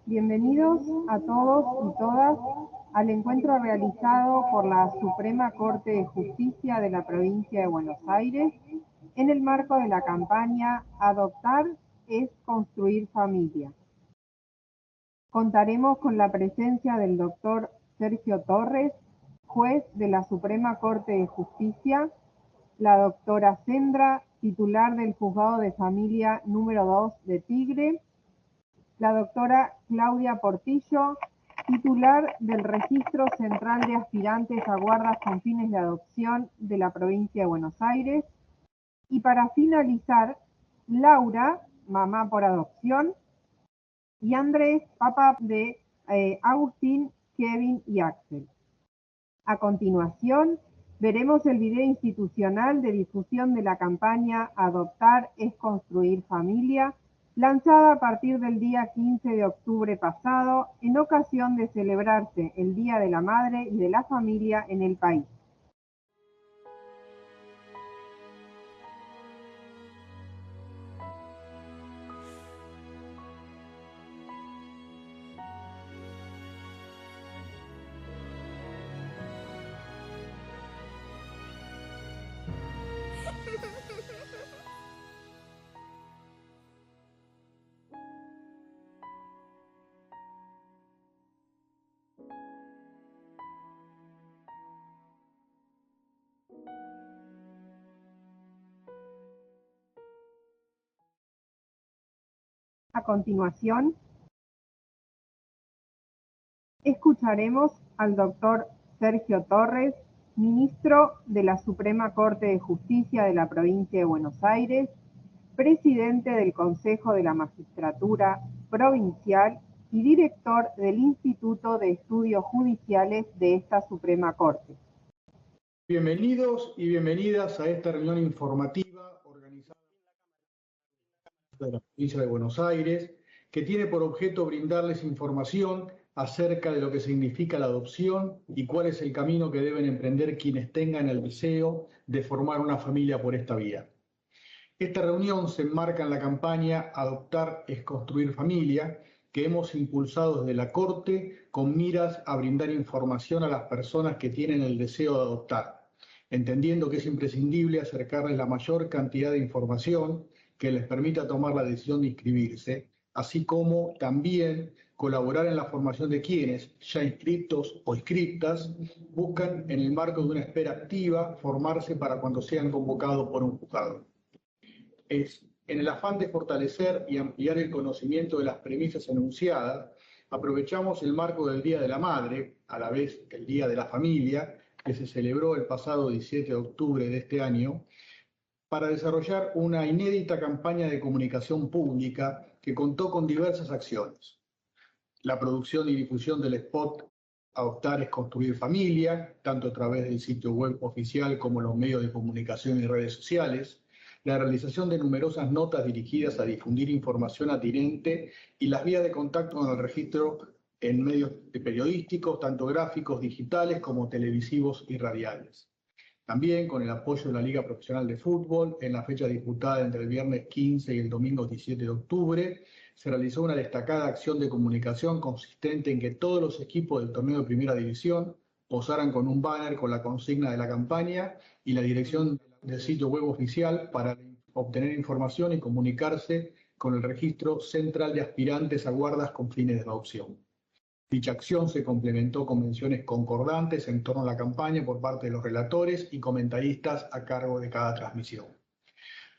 Bienvenidos a todos y todas al encuentro realizado por la Suprema Corte de Justicia de la Provincia de Buenos Aires en el marco de la campaña Adoptar es construir familia. Contaremos con la presencia del doctor Sergio Torres, juez de la Suprema Corte de Justicia, la doctora Sendra, titular del Juzgado de Familia número 2 de Tigre, la doctora Claudia Portillo, titular del Registro Central de Aspirantes a Guardas con fines de adopción de la Provincia de Buenos Aires, y para finalizar, Laura, mamá por adopción, y Andrés, papá de Agustín, Kevin y Axel. A continuación, veremos el video institucional de difusión de la campaña Adoptar es construir familia, lanzada a partir del día 15 de octubre pasado, en ocasión de celebrarse el Día de la Madre y de la Familia en el país. A continuación, escucharemos al doctor Sergio Torres, ministro de la Suprema Corte de Justicia de la Provincia de Buenos Aires, presidente del Consejo de la Magistratura Provincial y director del Instituto de Estudios Judiciales de esta Suprema Corte. Bienvenidos y bienvenidas a esta reunión informativa organizada por la provincia de Buenos Aires, que tiene por objeto brindarles información acerca de lo que significa la adopción y cuál es el camino que deben emprender quienes tengan el deseo de formar una familia por esta vía. Esta reunión se enmarca en la campaña Adoptar es construir familia, que hemos impulsado desde la Corte con miras a brindar información a las personas que tienen el deseo de adoptar, entendiendo que es imprescindible acercarles la mayor cantidad de información que les permita tomar la decisión de inscribirse, así como también colaborar en la formación de quienes, ya inscriptos o inscriptas, buscan en el marco de una espera activa formarse para cuando sean convocados por un juzgado. En el afán de fortalecer y ampliar el conocimiento de las premisas enunciadas, aprovechamos el marco del Día de la Madre, a la vez que el Día de la Familia, que se celebró el pasado 17 de octubre de este año, para desarrollar una inédita campaña de comunicación pública que contó con diversas acciones. La producción y difusión del spot Adoptar es construir familia, tanto a través del sitio web oficial como los medios de comunicación y redes sociales, la realización de numerosas notas dirigidas a difundir información atinente y las vías de contacto con el registro en medios periodísticos, tanto gráficos, digitales como televisivos y radiales. También con el apoyo de la Liga Profesional de Fútbol, en la fecha disputada entre el viernes 15 y el domingo 17 de octubre, se realizó una destacada acción de comunicación consistente en que todos los equipos del torneo de Primera División posaran con un banner con la consigna de la campaña y la dirección del sitio web oficial para obtener información y comunicarse con el Registro Central de Aspirantes a Guardas con fines de adopción. Dicha acción se complementó con menciones concordantes en torno a la campaña por parte de los relatores y comentaristas a cargo de cada transmisión.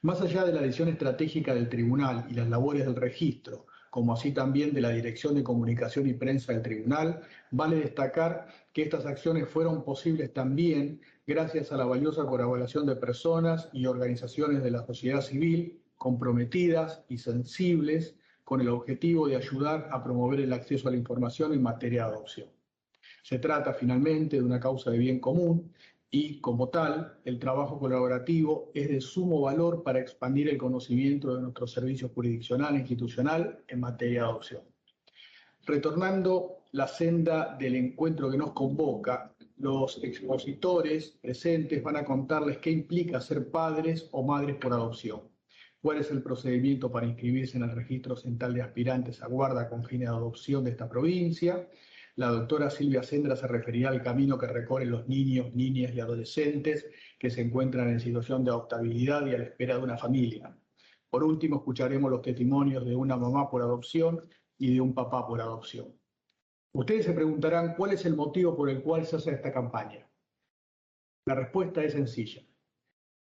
Más allá de la decisión estratégica del tribunal y las labores del registro, como así también de la Dirección de Comunicación y Prensa del tribunal, vale destacar que estas acciones fueron posibles también gracias a la valiosa colaboración de personas y organizaciones de la sociedad civil comprometidas y sensibles con el objetivo de ayudar a promover el acceso a la información en materia de adopción. Se trata finalmente de una causa de bien común y, como tal, el trabajo colaborativo es de sumo valor para expandir el conocimiento de nuestro servicio jurisdiccional e institucional en materia de adopción. Retornando la senda del encuentro que nos convoca, los expositores presentes van a contarles qué implica ser padres o madres por adopción. cuál es el procedimiento para inscribirse en el registro central de aspirantes a guarda con fines de adopción de esta provincia. La doctora Silvia Sendra se referirá al camino que recorren los niños, niñas y adolescentes que se encuentran en situación de adoptabilidad y a la espera de una familia. Por último, escucharemos los testimonios de una mamá por adopción y de un papá por adopción. Ustedes se preguntarán cuál es el motivo por el cual se hace esta campaña. La respuesta es sencilla.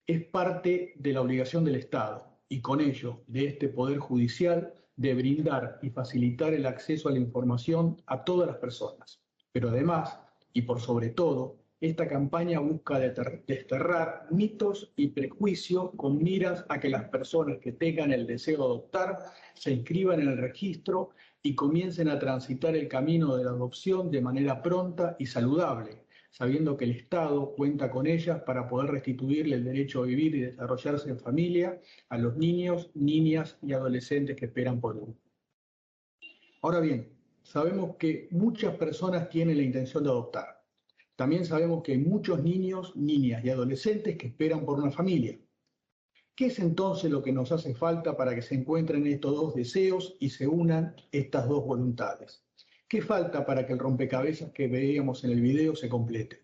Es parte de la obligación del Estado y con ello de este Poder Judicial de brindar y facilitar el acceso a la información a todas las personas. Pero además, y por sobre todo, esta campaña busca desterrar mitos y prejuicios con miras a que las personas que tengan el deseo de adoptar se inscriban en el registro y comiencen a transitar el camino de la adopción de manera pronta y saludable, sabiendo que el Estado cuenta con ellas para poder restituirle el derecho a vivir y desarrollarse en familia a los niños, niñas y adolescentes que esperan por uno. Ahora bien, sabemos que muchas personas tienen la intención de adoptar. También sabemos que hay muchos niños, niñas y adolescentes que esperan por una familia. ¿Qué es entonces lo que nos hace falta para que se encuentren estos dos deseos y se unan estas dos voluntades? ¿Qué falta para que el rompecabezas que veíamos en el video se complete?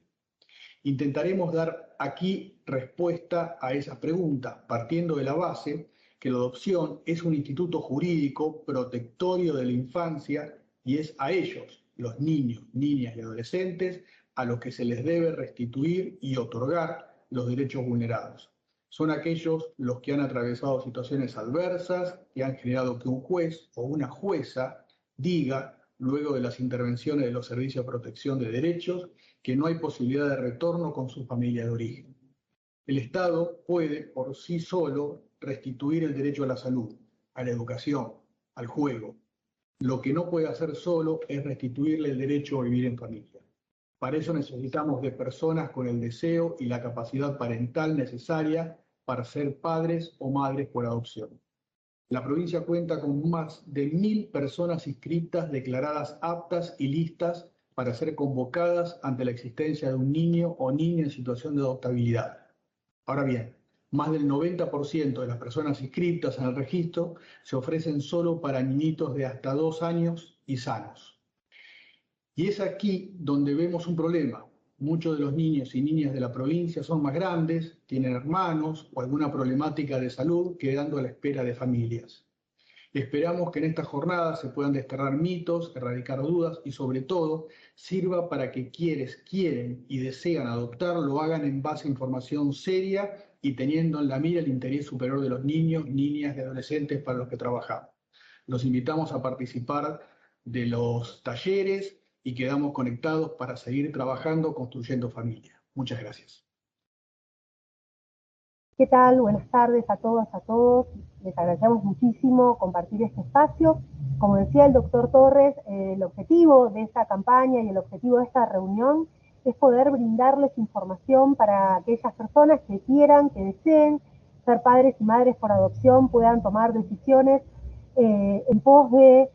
Intentaremos dar aquí respuesta a esas preguntas, partiendo de la base que la adopción es un instituto jurídico protectorio de la infancia y es a ellos, los niños, niñas y adolescentes, a los que se les debe restituir y otorgar los derechos vulnerados. Son aquellos los que han atravesado situaciones adversas que han generado que un juez o una jueza diga, luego de las intervenciones de los servicios de protección de derechos, que no hay posibilidad de retorno con su familia de origen. El Estado puede por sí solo restituir el derecho a la salud, a la educación, al juego. Lo que no puede hacer solo es restituirle el derecho a vivir en familia. Para eso necesitamos de personas con el deseo y la capacidad parental necesaria para ser padres o madres por adopción. La provincia cuenta con más de 1000 personas inscritas, declaradas aptas y listas para ser convocadas ante la existencia de un niño o niña en situación de adoptabilidad. Ahora bien, más del 90% de las personas inscritas en el registro se ofrecen solo para niñitos de hasta 2 años y sanos. Y es aquí donde vemos un problema. Muchos de los niños y niñas de la provincia son más grandes, tienen hermanos o alguna problemática de salud, quedando a la espera de familias. Esperamos que en esta jornada se puedan desterrar mitos, erradicar dudas y sobre todo sirva para que quienes quieren y desean adoptar lo hagan en base a información seria y teniendo en la mira el interés superior de los niños, niñas y adolescentes para los que trabajamos. Los invitamos a participar de los talleres y quedamos conectados para seguir trabajando, construyendo familia. Muchas gracias. ¿Qué tal? Buenas tardes a todas, a todos. Les agradecemos muchísimo compartir este espacio. Como decía el doctor Torres, el objetivo de esta campaña y el objetivo de esta reunión es poder brindarles información para aquellas personas que quieran, que deseen ser padres y madres por adopción, puedan tomar decisiones en pos de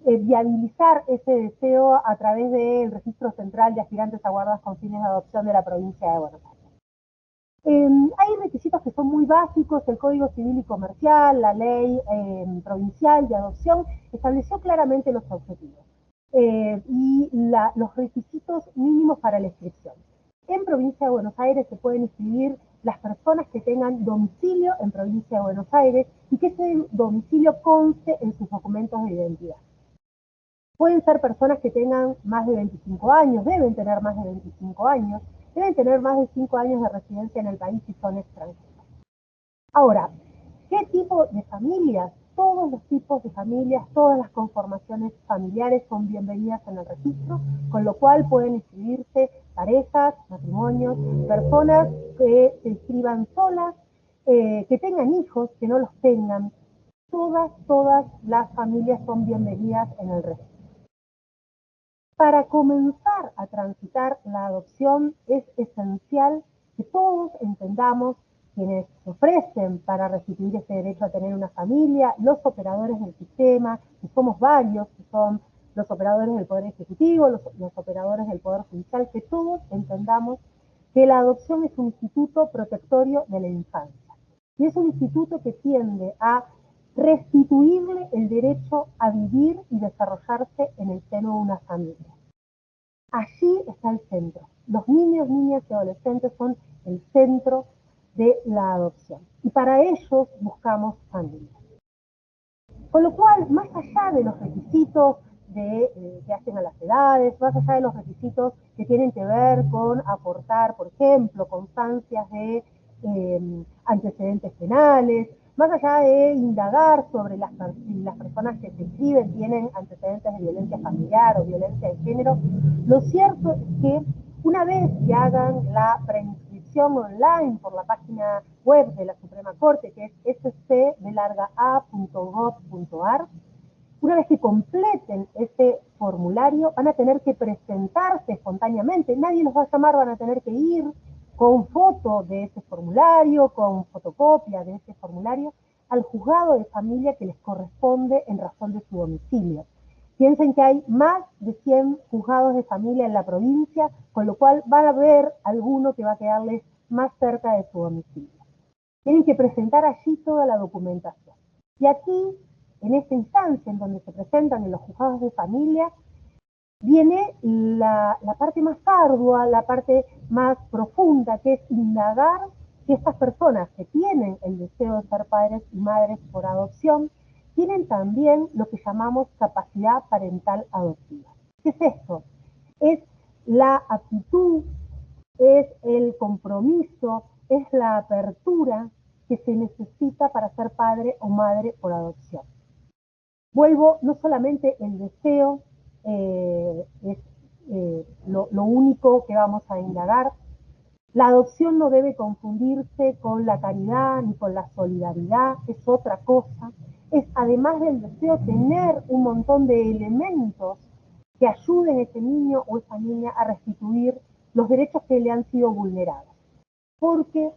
viabilizar ese deseo a través del Registro Central de Aspirantes a Guardas con fines de adopción de la provincia de Buenos Aires. Hay requisitos que son muy básicos, el Código Civil y Comercial, la ley provincial de adopción estableció claramente los objetivos y los requisitos mínimos para la inscripción. En provincia de Buenos Aires se pueden inscribir las personas que tengan domicilio en provincia de Buenos Aires y que ese domicilio conste en sus documentos de identidad. Pueden ser personas que tengan más de 25 años, deben tener más de 25 años, deben tener más de 5 años de residencia en el país si son extranjeros. Ahora, ¿qué tipo de familias? Todos los tipos de familias, todas las conformaciones familiares son bienvenidas en el registro, con lo cual pueden inscribirse parejas, matrimonios, personas que se inscriban solas, que tengan hijos, que no los tengan. Todas las familias son bienvenidas en el registro. Para comenzar a transitar la adopción es esencial que todos entendamos, quienes se ofrecen para restituir ese derecho a tener una familia, los operadores del sistema, que somos varios, que son los operadores del Poder Ejecutivo, los operadores del Poder Judicial, que todos entendamos que la adopción es un instituto protectorio de la infancia. y es un instituto que tiende a restituirle el derecho a vivir y desarrollarse en el seno de una familia. Allí está el centro. Los niños, niñas y adolescentes son el centro de la adopción. Y para ellos buscamos familias. Con lo cual, más allá de los requisitos que hacen a las edades, más allá de los requisitos que tienen que ver con aportar, por ejemplo, constancias de antecedentes penales, más allá de indagar sobre las personas que se inscriben tienen antecedentes de violencia familiar o violencia de género, lo cierto es que una vez que hagan la preinscripción online por la página web de la Suprema Corte, que es sc.gov.ar, una vez que completen ese formulario, van a tener que presentarse espontáneamente, nadie los va a llamar, van a tener que ir con foto de ese formulario, con fotocopia de ese formulario, al juzgado de familia que les corresponde en razón de su domicilio. Piensen que hay más de 100 juzgados de familia en la provincia, con lo cual van a haber alguno que va a quedarles más cerca de su domicilio. Tienen que presentar allí toda la documentación. Y aquí, en esta instancia en donde se presentan en los juzgados de familia, viene la parte más ardua, la parte más profunda, que es indagar si estas personas que tienen el deseo de ser padres y madres por adopción, tienen también lo que llamamos capacidad parental adoptiva. ¿Qué es esto? Es la aptitud, es el compromiso, es la apertura que se necesita para ser padre o madre por adopción. Vuelvo, no solamente el deseo es lo único que vamos a indagar. La adopción no debe confundirse con la caridad ni con la solidaridad, es otra cosa. Es, además del deseo, tener un montón de elementos que ayuden a ese niño o esa niña a restituir los derechos que le han sido vulnerados. Porque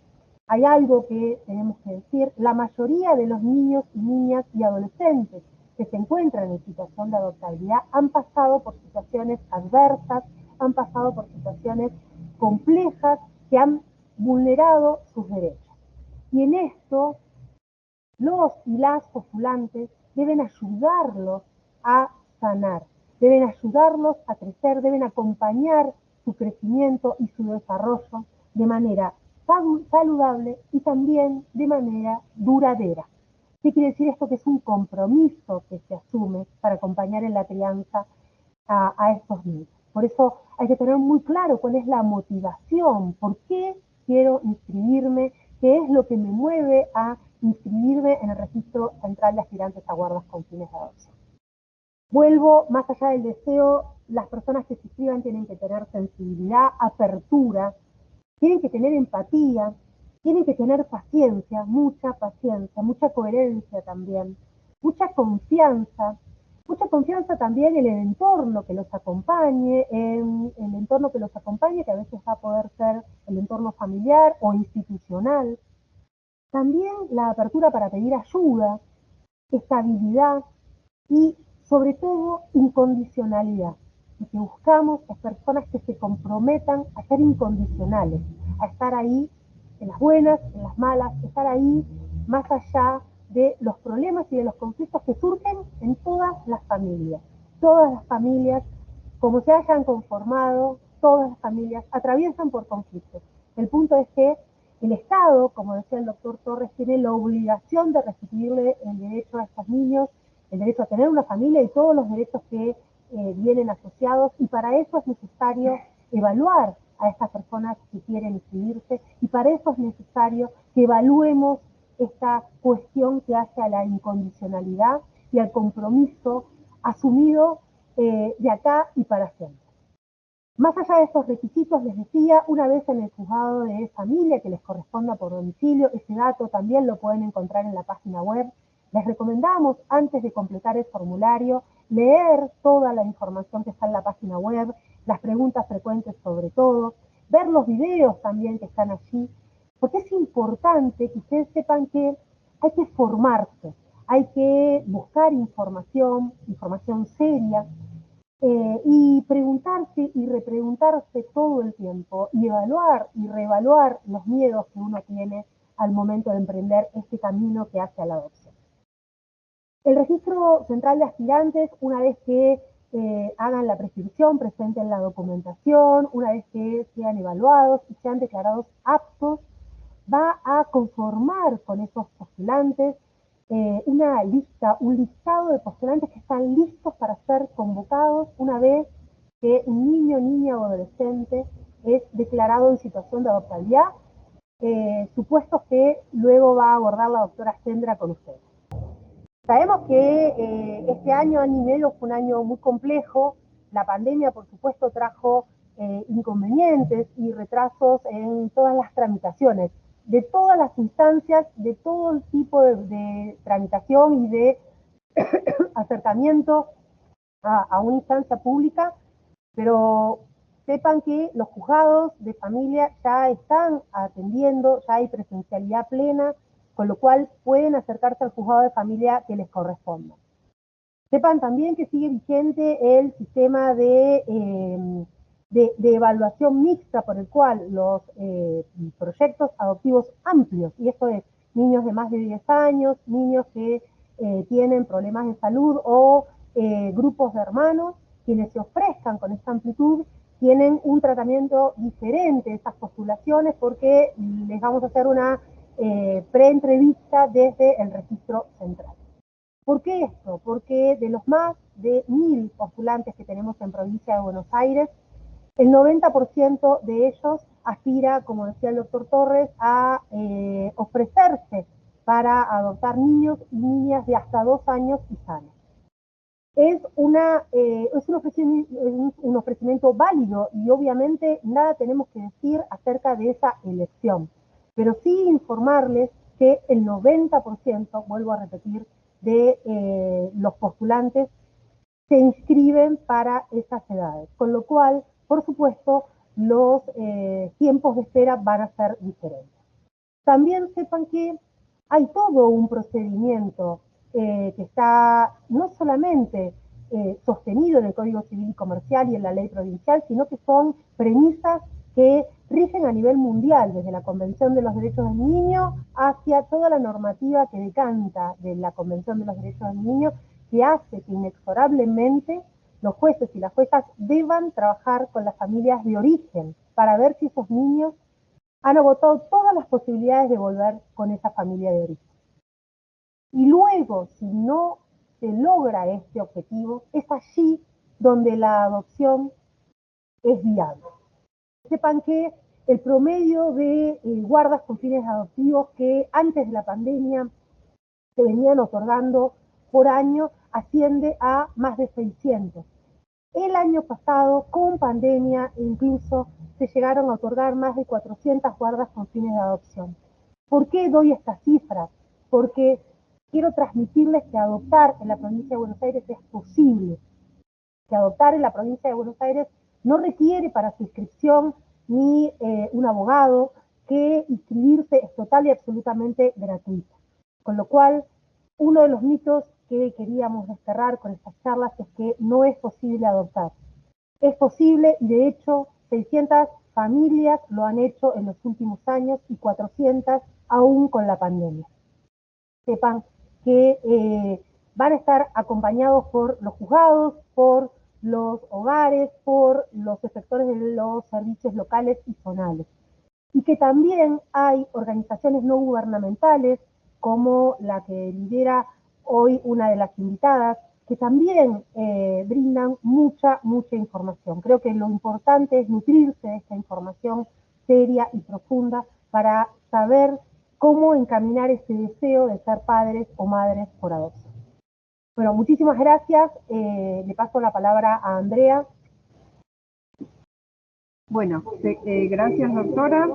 hay algo que tenemos que decir, la mayoría de los niños y niñas y adolescentes que se encuentran en situación de adoptabilidad han pasado por situaciones adversas, han pasado por situaciones complejas que han vulnerado sus derechos. Y en esto, los y las postulantes deben ayudarlos a sanar, deben ayudarlos a crecer, deben acompañar su crecimiento y su desarrollo de manera saludable y también de manera duradera. ¿Qué quiere decir esto? Que es un compromiso que se asume para acompañar en la crianza a estos niños. Por eso hay que tener muy claro cuál es la motivación, por qué quiero inscribirme, qué es lo que me mueve a inscribirme en el registro central de aspirantes a guardas con fines de adopción. Vuelvo, más allá del deseo, las personas que se inscriban tienen que tener sensibilidad, apertura, tienen que tener empatía, tienen que tener paciencia, mucha coherencia también, mucha confianza también en el entorno que los acompañe, en el entorno que los acompañe, que a veces va a poder ser el entorno familiar o institucional. También la apertura para pedir ayuda, estabilidad y, sobre todo, incondicionalidad. Lo que buscamos es personas que se comprometan a ser incondicionales, a estar ahí en las buenas, en las malas, estar ahí más allá de los problemas y de los conflictos que surgen en todas las familias. Todas las familias, como se hayan conformado, todas las familias atraviesan por conflictos. El punto es que el Estado, como decía el doctor Torres, tiene la obligación de restituirle el derecho a estos niños, el derecho a tener una familia y todos los derechos que vienen asociados, y para eso es necesario evaluar a estas personas que quieren inscribirse, y para eso es necesario que evaluemos esta cuestión que hace a la incondicionalidad y al compromiso asumido de acá y para siempre. Más allá de estos requisitos, les decía, una vez en el juzgado de familia que les corresponda por domicilio, ese dato también lo pueden encontrar en la página web. Les recomendamos, antes de completar el formulario, leer toda la información que está en la página web, las preguntas frecuentes sobre todo, ver los videos también que están allí, porque es importante que ustedes sepan que hay que formarse, hay que buscar información seria, y preguntarse y repreguntarse todo el tiempo y evaluar y reevaluar los miedos que uno tiene al momento de emprender este camino que hace a la adopción. El registro central de aspirantes, una vez que hagan la prescripción, presenten la documentación, una vez que sean evaluados y sean declarados aptos, va a conformar con esos postulantes una lista, un listado de postulantes que están listos para ser convocados una vez que un niño, niña o adolescente es declarado en situación de adoptabilidad, supuestos que luego va a abordar la doctora Sendra con ustedes. Sabemos que este año y medio fue un año muy complejo. La pandemia, por supuesto, trajo inconvenientes y retrasos en todas las tramitaciones, de todas las instancias, de todo el tipo de tramitación y de acercamiento a una instancia pública, pero sepan que los juzgados de familia ya están atendiendo, ya hay presencialidad plena, con lo cual pueden acercarse al juzgado de familia que les corresponda. Sepan también que sigue vigente el sistema de evaluación mixta por el cual los proyectos adoptivos amplios, y esto es niños de más de 10 años, niños que tienen problemas de salud o grupos de hermanos, quienes se ofrezcan con esta amplitud, tienen un tratamiento diferente de estas postulaciones porque les vamos a hacer una preentrevista desde el registro central. ¿Por qué esto? Porque de los más de 1000 postulantes que tenemos en provincia de Buenos Aires, el 90% de ellos aspira, como decía el doctor Torres, a ofrecerse para adoptar niños y niñas de hasta 2 años y sanos. Es un ofrecimiento válido y obviamente nada tenemos que decir acerca de esa elección, pero sí informarles que el 90%, vuelvo a repetir, de los postulantes se inscriben para esas edades, con lo cual, por supuesto, los tiempos de espera van a ser diferentes. También sepan que hay todo un procedimiento que está no solamente sostenido en el Código Civil y Comercial y en la ley provincial, sino que son premisas que rigen a nivel mundial, desde la Convención de los Derechos del Niño hacia toda la normativa que decanta de la Convención de los Derechos del Niño, que hace que inexorablemente los jueces y las juezas deban trabajar con las familias de origen para ver si esos niños han agotado todas las posibilidades de volver con esa familia de origen. Y luego, si no se logra este objetivo, es allí donde la adopción es viable. Sepan que el promedio de guardas con fines adoptivos que antes de la pandemia se venían otorgando por año asciende a más de 600. El año pasado, con pandemia, incluso se llegaron a otorgar más de 400 guardas con fines de adopción. ¿Por qué doy estas cifras? Porque quiero transmitirles que adoptar en la provincia de Buenos Aires es posible, que adoptar en la provincia de Buenos Aires no requiere para su inscripción ni un abogado, que inscribirse es total y absolutamente gratuito. Con lo cual, uno de los mitos que queríamos desterrar con estas charlas es que no es posible adoptar. Es posible y de hecho 600 familias lo han hecho en los últimos años y 400 aún con la pandemia. Sepan que van a estar acompañados por los juzgados, por los hogares, por los efectores de los servicios locales y zonales. Y que también hay organizaciones no gubernamentales, como la que lidera hoy una de las invitadas, que también brindan mucha información. Creo que lo importante es nutrirse de esta información seria y profunda para saber cómo encaminar ese deseo de ser padres o madres por adopción. Bueno, muchísimas gracias. Le paso la palabra a Andrea. Bueno, gracias doctora.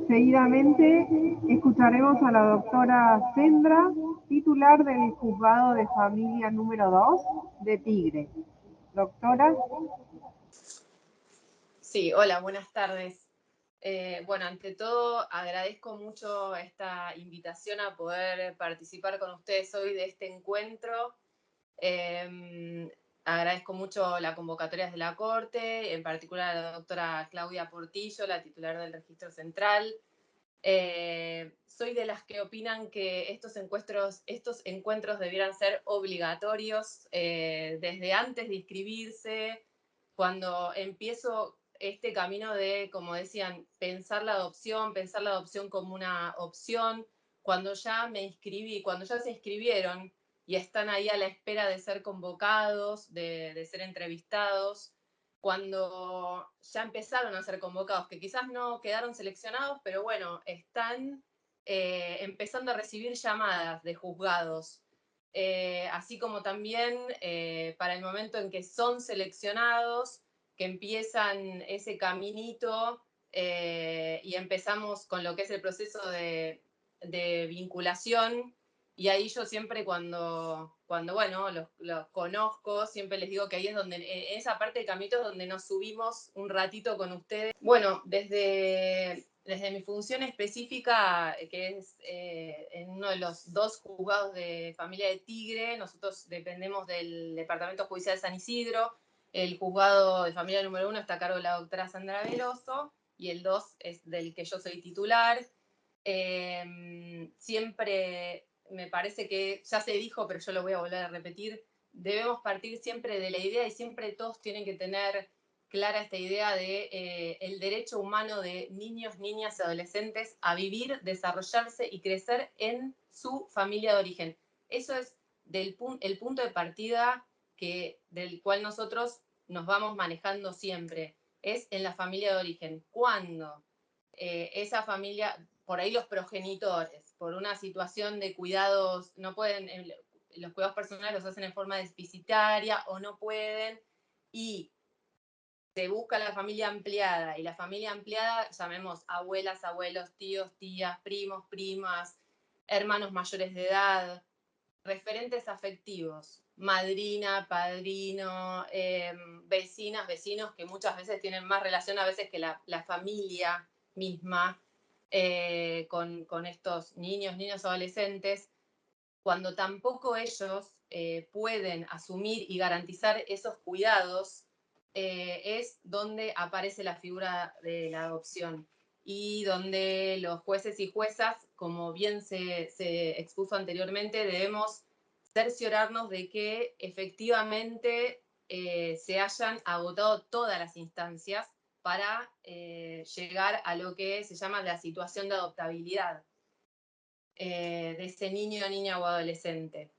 Seguidamente escucharemos a la doctora Sendra, titular del Juzgado de Familia número 2 de Tigre. Doctora. Sí, hola, buenas tardes. Bueno, ante todo agradezco mucho esta invitación a poder participar con ustedes hoy de este encuentro. Agradezco mucho la convocatoria de la Corte, en particular a la doctora Claudia Portillo, la titular del Registro Central, Soy de las que opinan que estos encuentros debieran ser obligatorios desde antes de inscribirse, cuando empiezo este camino de, como decían, pensar la adopción como una opción, cuando ya me inscribí, cuando ya se inscribieron y están ahí a la espera de ser convocados, de ser entrevistados, cuando ya empezaron a ser convocados, que quizás no quedaron seleccionados, pero bueno, están empezando a recibir llamadas de juzgados. Así como también para el momento en que son seleccionados, que empiezan ese caminito y empezamos con lo que es el proceso de vinculación. Y ahí yo siempre cuando bueno, los conozco, siempre les digo que ahí es donde, en esa parte del camino es donde nos subimos un ratito con ustedes. Bueno, desde mi función específica, que es en uno de los 2 juzgados de familia de Tigre, nosotros dependemos del Departamento Judicial de San Isidro. El juzgado de familia número 1 está a cargo de la doctora Sandra Veloso y el 2 es del que yo soy titular. Siempre me parece que ya se dijo, pero yo lo voy a volver a repetir, debemos partir siempre de la idea y siempre todos tienen que tener clara esta idea de el derecho humano de niños, niñas y adolescentes a vivir, desarrollarse y crecer en su familia de origen. Eso es el punto de partida del cual nosotros nos vamos manejando siempre, es en la familia de origen. Cuando esa familia, por ahí los progenitores, por una situación de cuidados, no pueden, los cuidados personales los hacen en forma deficitaria o no pueden, y se busca la familia ampliada, y la familia ampliada, llamemos abuelas, abuelos, tíos, tías, primos, primas, hermanos mayores de edad, referentes afectivos, madrina, padrino, vecinas, vecinos, que muchas veces tienen más relación a veces que la familia misma con estos niños, niños adolescentes, cuando tampoco ellos pueden asumir y garantizar esos cuidados, es donde aparece la figura de la adopción y donde los jueces y juezas, como bien se expuso anteriormente, debemos cerciorarnos de que efectivamente se hayan agotado todas las instancias para llegar a lo que se llama la situación de adoptabilidad de ese niño, niña o adolescente.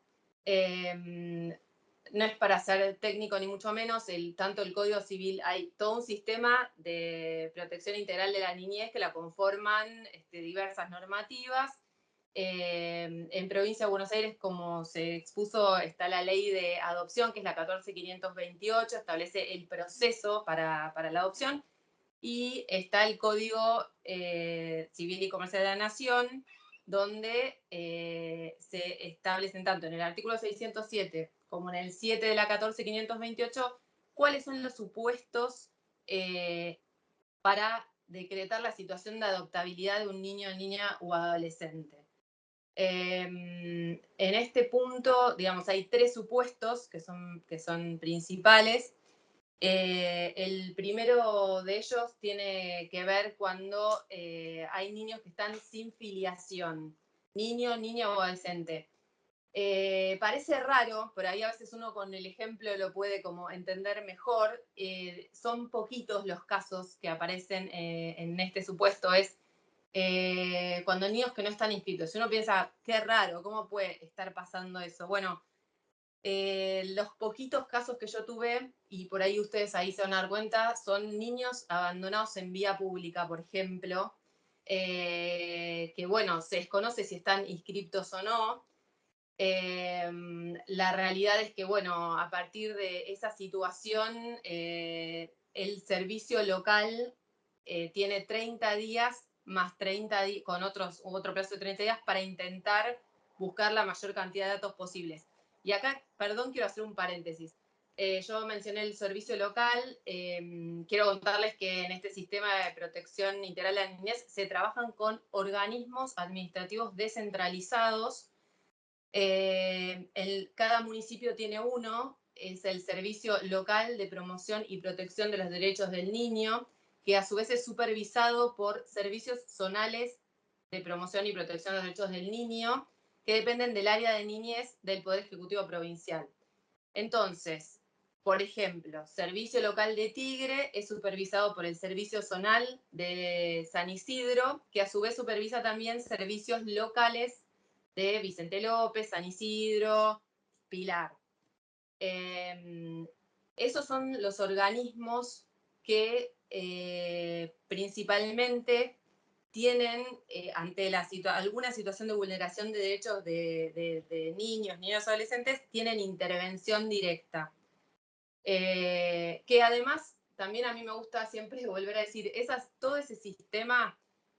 No es para ser técnico ni mucho menos, tanto el Código Civil, hay todo un sistema de protección integral de la niñez que la conforman diversas normativas. En Provincia de Buenos Aires, como se expuso, está la ley de adopción, que es la 14.528, establece el proceso para la adopción, y está el Código Civil y Comercial de la Nación, donde se establecen tanto en el artículo 607 como en el 7 de la 14.528 cuáles son los supuestos para decretar la situación de adoptabilidad de un niño, niña o adolescente. En este punto, digamos, hay 3 supuestos que son principales. El primero de ellos tiene que ver cuando hay niños que están sin filiación, niño, niña o adolescente. Parece raro, pero ahí a veces uno con el ejemplo lo puede como entender mejor. Son poquitos los casos que aparecen en este supuesto. Es cuando niños que no están inscritos. Si uno piensa, qué raro, ¿cómo puede estar pasando eso? Bueno, los poquitos casos que yo tuve, y por ahí ustedes ahí se van a dar cuenta, son niños abandonados en vía pública, por ejemplo, que bueno, se desconoce si están inscriptos o no. La realidad es que, bueno, a partir de esa situación, el servicio local tiene 30 días más 30 días, con otro plazo de 30 días para intentar buscar la mayor cantidad de datos posibles. Y acá, perdón, quiero hacer un paréntesis. Yo mencioné el servicio local. Quiero contarles que en este sistema de protección integral de la niñez se trabajan con organismos administrativos descentralizados. Cada municipio tiene uno, es el Servicio Local de Promoción y Protección de los Derechos del Niño, que a su vez es supervisado por servicios zonales de Promoción y Protección de los Derechos del Niño, que dependen del área de niñez del Poder Ejecutivo Provincial. Entonces, por ejemplo, Servicio Local de Tigre es supervisado por el Servicio Zonal de San Isidro, que a su vez supervisa también servicios locales de Vicente López, San Isidro, Pilar. Esos son los organismos que principalmente tienen, ante alguna situación de vulneración de derechos de niños, adolescentes, tienen intervención directa. Que además, también a mí me gusta siempre volver a decir, todo ese sistema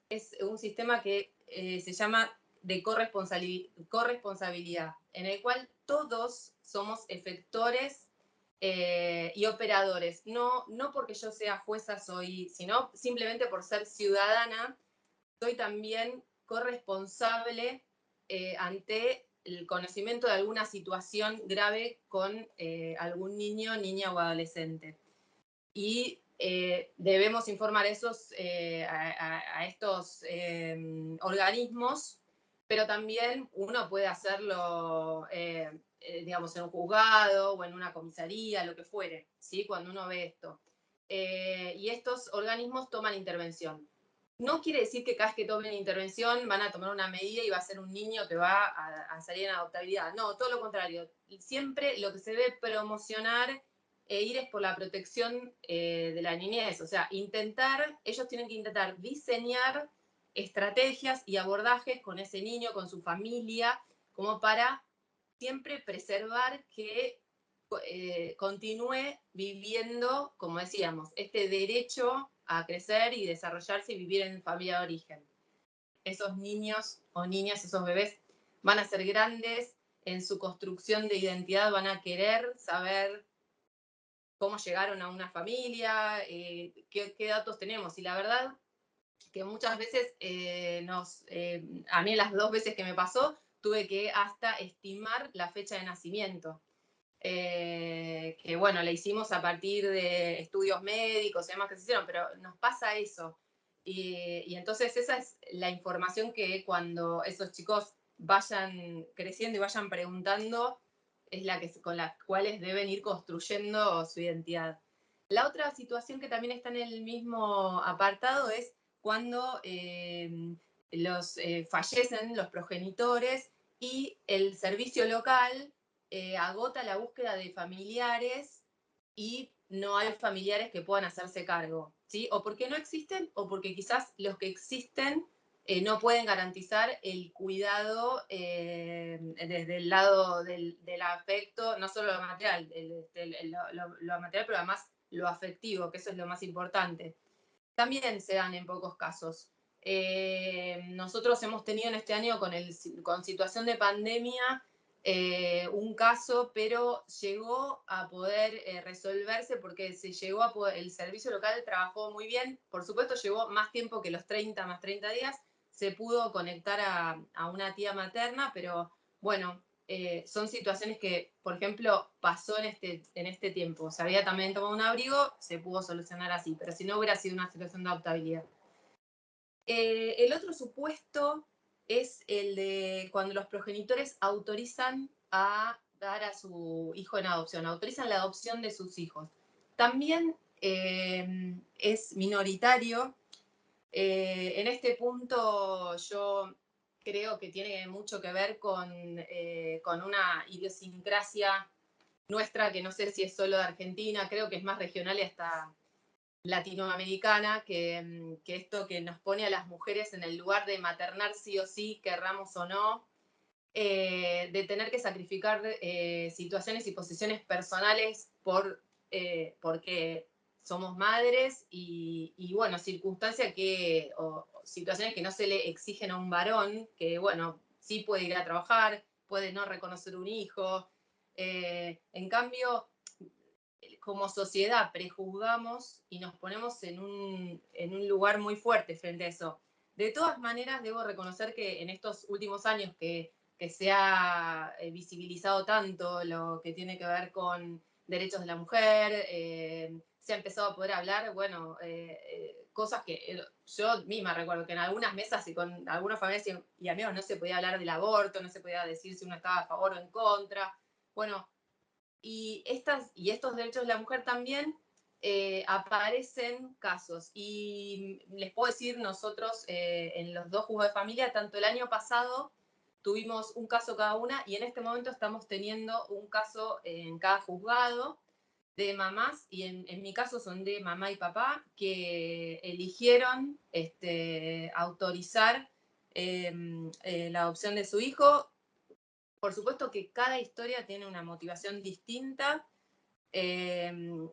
es un sistema que se llama de corresponsabilidad, en el cual todos somos efectores y operadores. No porque yo sea jueza, sino simplemente por ser ciudadana, soy también corresponsable ante el conocimiento de alguna situación grave con algún niño, niña o adolescente. Y debemos informar a estos organismos, pero también uno puede hacerlo, digamos, en un juzgado o en una comisaría, lo que fuere, ¿sí? Cuando uno ve esto. Y estos organismos toman intervención. No quiere decir que cada vez que tomen intervención van a tomar una medida y va a ser un niño que va a salir en adoptabilidad. No, todo lo contrario. Siempre lo que se debe promocionar e ir es por la protección de la niñez. O sea, ellos tienen que intentar diseñar estrategias y abordajes con ese niño, con su familia, como para siempre preservar que continúe viviendo, como decíamos, este derecho a crecer y desarrollarse y vivir en familia de origen. Esos niños o niñas, esos bebés, van a ser grandes, en su construcción de identidad van a querer saber cómo llegaron a una familia, qué datos tenemos. Y la verdad que muchas veces a mí las 2 veces que me pasó, tuve que hasta estimar la fecha de nacimiento. Que bueno, le hicimos a partir de estudios médicos y demás que se hicieron, pero nos pasa eso. Y entonces esa es la información que cuando esos chicos vayan creciendo y vayan preguntando, es con las cuales deben ir construyendo su identidad. La otra situación que también está en el mismo apartado es cuando fallecen los progenitores y el servicio local agota la búsqueda de familiares y no hay familiares que puedan hacerse cargo, ¿sí? O porque no existen o porque quizás los que existen no pueden garantizar el cuidado desde el lado del afecto, no solo lo material, lo material, pero además lo afectivo, que eso es lo más importante. También se dan en pocos casos. Nosotros hemos tenido en este año con situación de pandemia un caso, pero llegó a poder resolverse porque el servicio local trabajó muy bien. Por supuesto, llevó más tiempo que los 30 más 30 días. Se pudo conectar a una tía materna, pero bueno, son situaciones que, por ejemplo, pasó en este tiempo. Se había también tomado un abrigo, se pudo solucionar así, pero si no hubiera sido una situación de adoptabilidad. El otro supuesto es el de cuando los progenitores autorizan a dar a su hijo en adopción, autorizan la adopción de sus hijos. También es minoritario. En este punto yo creo que tiene mucho que ver con una idiosincrasia nuestra, que no sé si es solo de Argentina, creo que es más regional y hasta latinoamericana, que esto que nos pone a las mujeres en el lugar de maternar sí o sí, querramos o no, de tener que sacrificar situaciones y posiciones personales porque somos madres y bueno, circunstancias o situaciones que no se le exigen a un varón, que bueno, sí puede ir a trabajar, puede no reconocer un hijo. En cambio, como sociedad prejuzgamos y nos ponemos en un lugar muy fuerte frente a eso. De todas maneras, debo reconocer que en estos últimos años que se ha visibilizado tanto lo que tiene que ver con derechos de la mujer, se ha empezado a poder hablar, bueno, cosas que yo misma recuerdo que en algunas mesas y con algunos familiares y amigos no se podía hablar del aborto, no se podía decir si uno estaba a favor o en contra. Bueno, y estos derechos de la mujer también aparecen casos. Y les puedo decir, nosotros en los 2 juzgados de familia, tanto el año pasado tuvimos un caso cada una y en este momento estamos teniendo un caso en cada juzgado de mamás, y en mi caso son de mamá y papá, que eligieron autorizar la adopción de su hijo. Por supuesto que cada historia tiene una motivación distinta,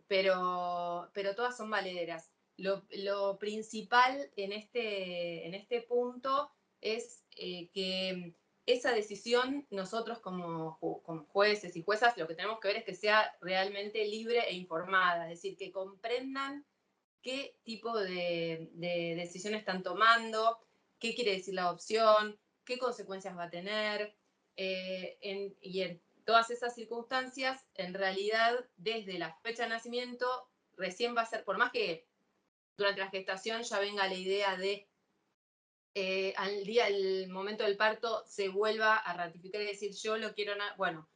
pero todas son valederas. Lo principal en este punto es que esa decisión nosotros como jueces y juezas lo que tenemos que ver es que sea realmente libre e informada, es decir, que comprendan qué tipo de decisiones están tomando, qué quiere decir la adopción, qué consecuencias va a tener, y en todas esas circunstancias, en realidad, desde la fecha de nacimiento, recién va a ser, por más que durante la gestación ya venga la idea de al momento del parto se vuelva a ratificar y decir yo lo quiero, bueno,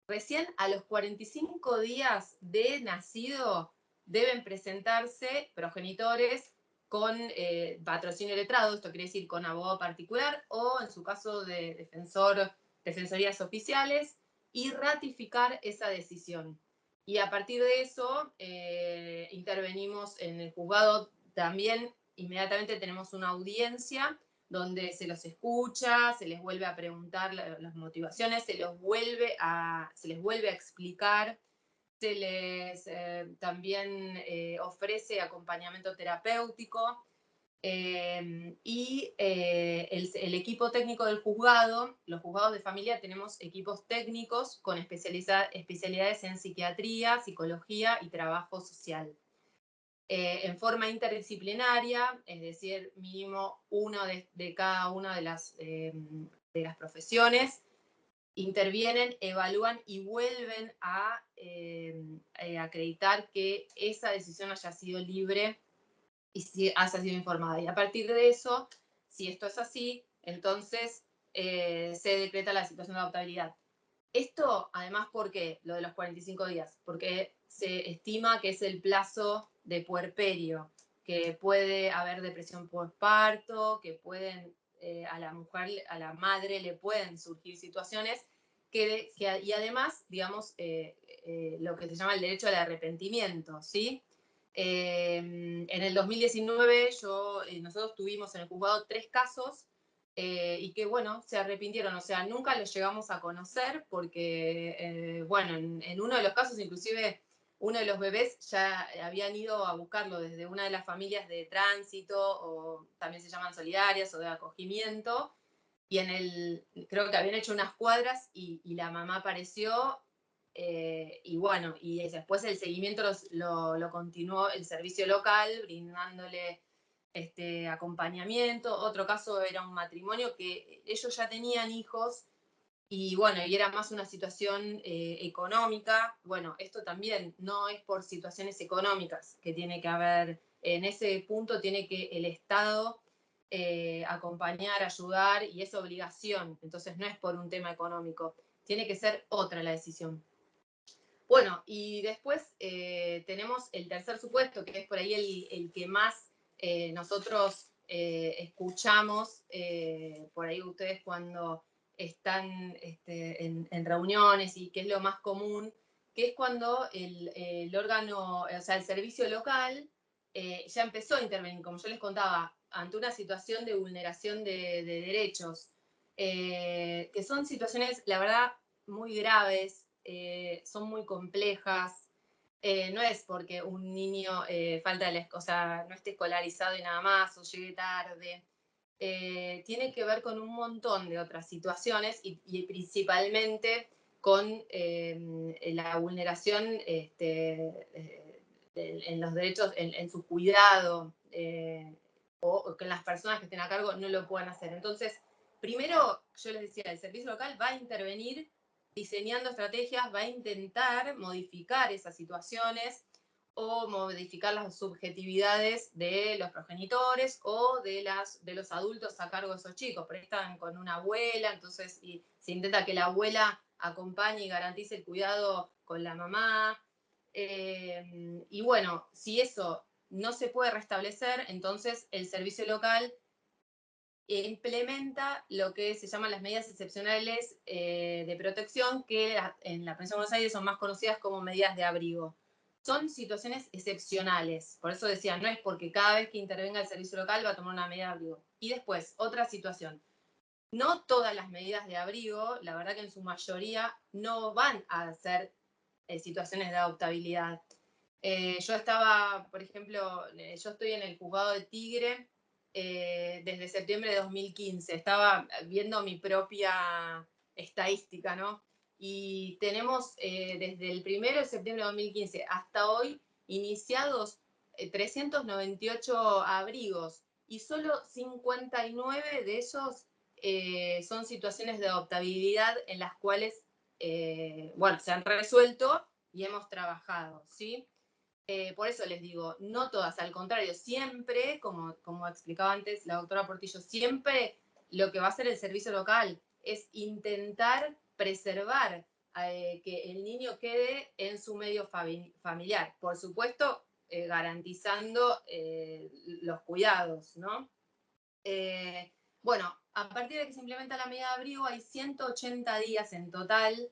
recién a los 45 días de nacido deben presentarse progenitores con patrocinio letrado, esto quiere decir con abogado particular o en su caso de defensorías oficiales, y ratificar esa decisión. Y a partir de eso intervenimos en el juzgado también, inmediatamente tenemos una audiencia donde se los escucha, se les vuelve a preguntar las motivaciones, se les vuelve a explicar, se les también ofrece acompañamiento terapéutico, y el equipo técnico del juzgado, los juzgados de familia tenemos equipos técnicos con especialidades en psiquiatría, psicología y trabajo social. En forma interdisciplinaria, es decir, mínimo uno de cada una de las profesiones, intervienen, evalúan y vuelven a acreditar que esa decisión haya sido libre y si haya sido informada. Y a partir de eso, si esto es así, entonces se decreta la situación de adoptabilidad. Esto, además, ¿por qué? Lo de los 45 días. Porque se estima que es el plazo de puerperio, que puede haber depresión postparto, que pueden, a la mujer, a la madre le pueden surgir situaciones y además, digamos, lo que se llama el derecho al arrepentimiento, ¿sí? En el 2019 nosotros tuvimos en el juzgado 3 casos y que, bueno, se arrepintieron, o sea, nunca los llegamos a conocer porque, bueno, en uno de los casos inclusive uno de los bebés ya habían ido a buscarlo desde una de las familias de tránsito, o también se llaman solidarias o de acogimiento, y creo que habían hecho unas cuadras y la mamá apareció, y bueno, y después el seguimiento lo continuó el servicio local, brindándole acompañamiento. Otro caso era un matrimonio que ellos ya tenían hijos y bueno, y era más una situación económica. Bueno, esto también no es por situaciones económicas que tiene que haber, en ese punto tiene que el Estado acompañar, ayudar, y es obligación, entonces no es por un tema económico, tiene que ser otra la decisión. Bueno, y después tenemos el tercer supuesto, que es por ahí el que más nosotros escuchamos, por ahí ustedes cuando están en reuniones, y que es lo más común, que es cuando el órgano, o sea, el servicio local ya empezó a intervenir, como yo les contaba, ante una situación de vulneración de derechos, que son situaciones, la verdad, muy graves, son muy complejas. No es porque un niño o sea, no esté escolarizado y nada más, o llegue tarde. Tiene que ver con un montón de otras situaciones y principalmente con la vulneración en los derechos, en su cuidado, o que las personas que estén a cargo no lo puedan hacer. Entonces, primero, yo les decía, el servicio local va a intervenir diseñando estrategias, va a intentar modificar esas situaciones, o modificar las subjetividades de los progenitores o de los adultos a cargo de esos chicos. Pero están con una abuela, entonces se intenta que la abuela acompañe y garantice el cuidado con la mamá. Y bueno, si eso no se puede restablecer, entonces el servicio local implementa lo que se llaman las medidas excepcionales de protección, que en la provincia de Buenos Aires son más conocidas como medidas de abrigo. Son situaciones excepcionales, por eso decía, no es porque cada vez que intervenga el servicio local va a tomar una medida de abrigo. Y después, otra situación. No todas las medidas de abrigo, la verdad que en su mayoría no van a ser situaciones de adoptabilidad. Yo estaba, por ejemplo, yo estoy en el juzgado de Tigre desde septiembre de 2015. Estaba viendo mi propia estadística, ¿no? Y tenemos desde el 1 de septiembre de 2015 hasta hoy iniciados 398 abrigos y solo 59 de esos son situaciones de adoptabilidad en las cuales, bueno, se han resuelto y hemos trabajado, ¿sí? Por eso les digo, no todas, al contrario, siempre, como explicaba antes la doctora Portillo, siempre lo que va a hacer el servicio local es intentar preservar que el niño quede en su medio familiar. Por supuesto, garantizando los cuidados, ¿no? Bueno, a partir de que se implementa la medida de abrigo hay 180 días en total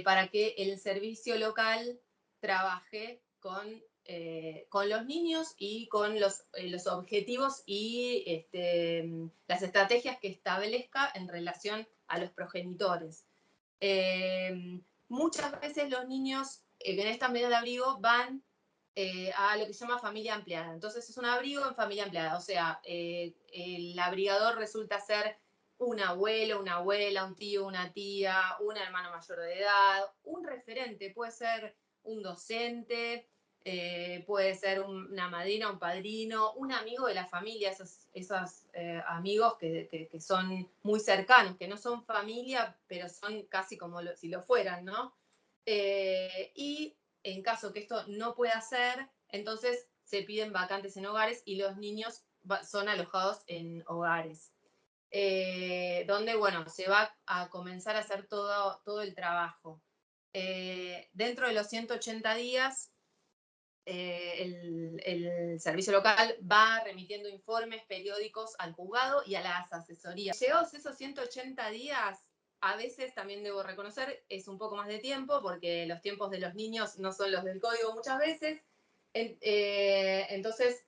para que el servicio local trabaje con los niños y con los objetivos y las estrategias que establezca en relación a los progenitores. Muchas veces los niños en esta medida de abrigo van a lo que se llama familia ampliada. Entonces es un abrigo en familia ampliada, o sea, el abrigador resulta ser un abuelo, una abuela, un tío, una tía, un hermano mayor de edad, un referente, puede ser un docente, puede ser una madrina, un padrino, un amigo de la familia, esos amigos que son muy cercanos, que no son familia, pero son casi como si lo fueran, ¿no? Y en caso que esto no pueda ser, entonces se piden vacantes en hogares y los niños son alojados en hogares. Donde, bueno, se va a comenzar a hacer todo el trabajo. Dentro de los 180 días, el servicio local va remitiendo informes periódicos al juzgado y a las asesorías. Llegados esos 180 días, a veces también debo reconocer, es un poco más de tiempo, porque los tiempos de los niños no son los del código muchas veces. Entonces,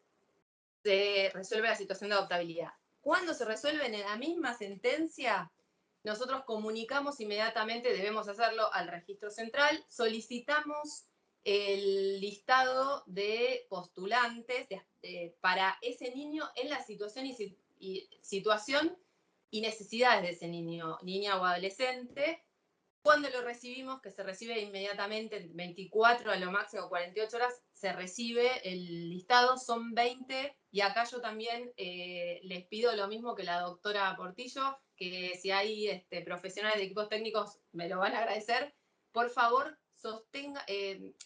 se resuelve la situación de adoptabilidad. Cuando se resuelve en la misma sentencia, nosotros comunicamos inmediatamente, debemos hacerlo al registro central, solicitamos el listado de postulantes para ese niño en la situación y necesidades de ese niño, niña o adolescente. Cuando lo recibimos, que se recibe inmediatamente, 24 a lo máximo 48 horas, se recibe el listado, son 20, y acá yo también les pido lo mismo que la doctora Portillo, que si hay profesionales de equipos técnicos me lo van a agradecer, por favor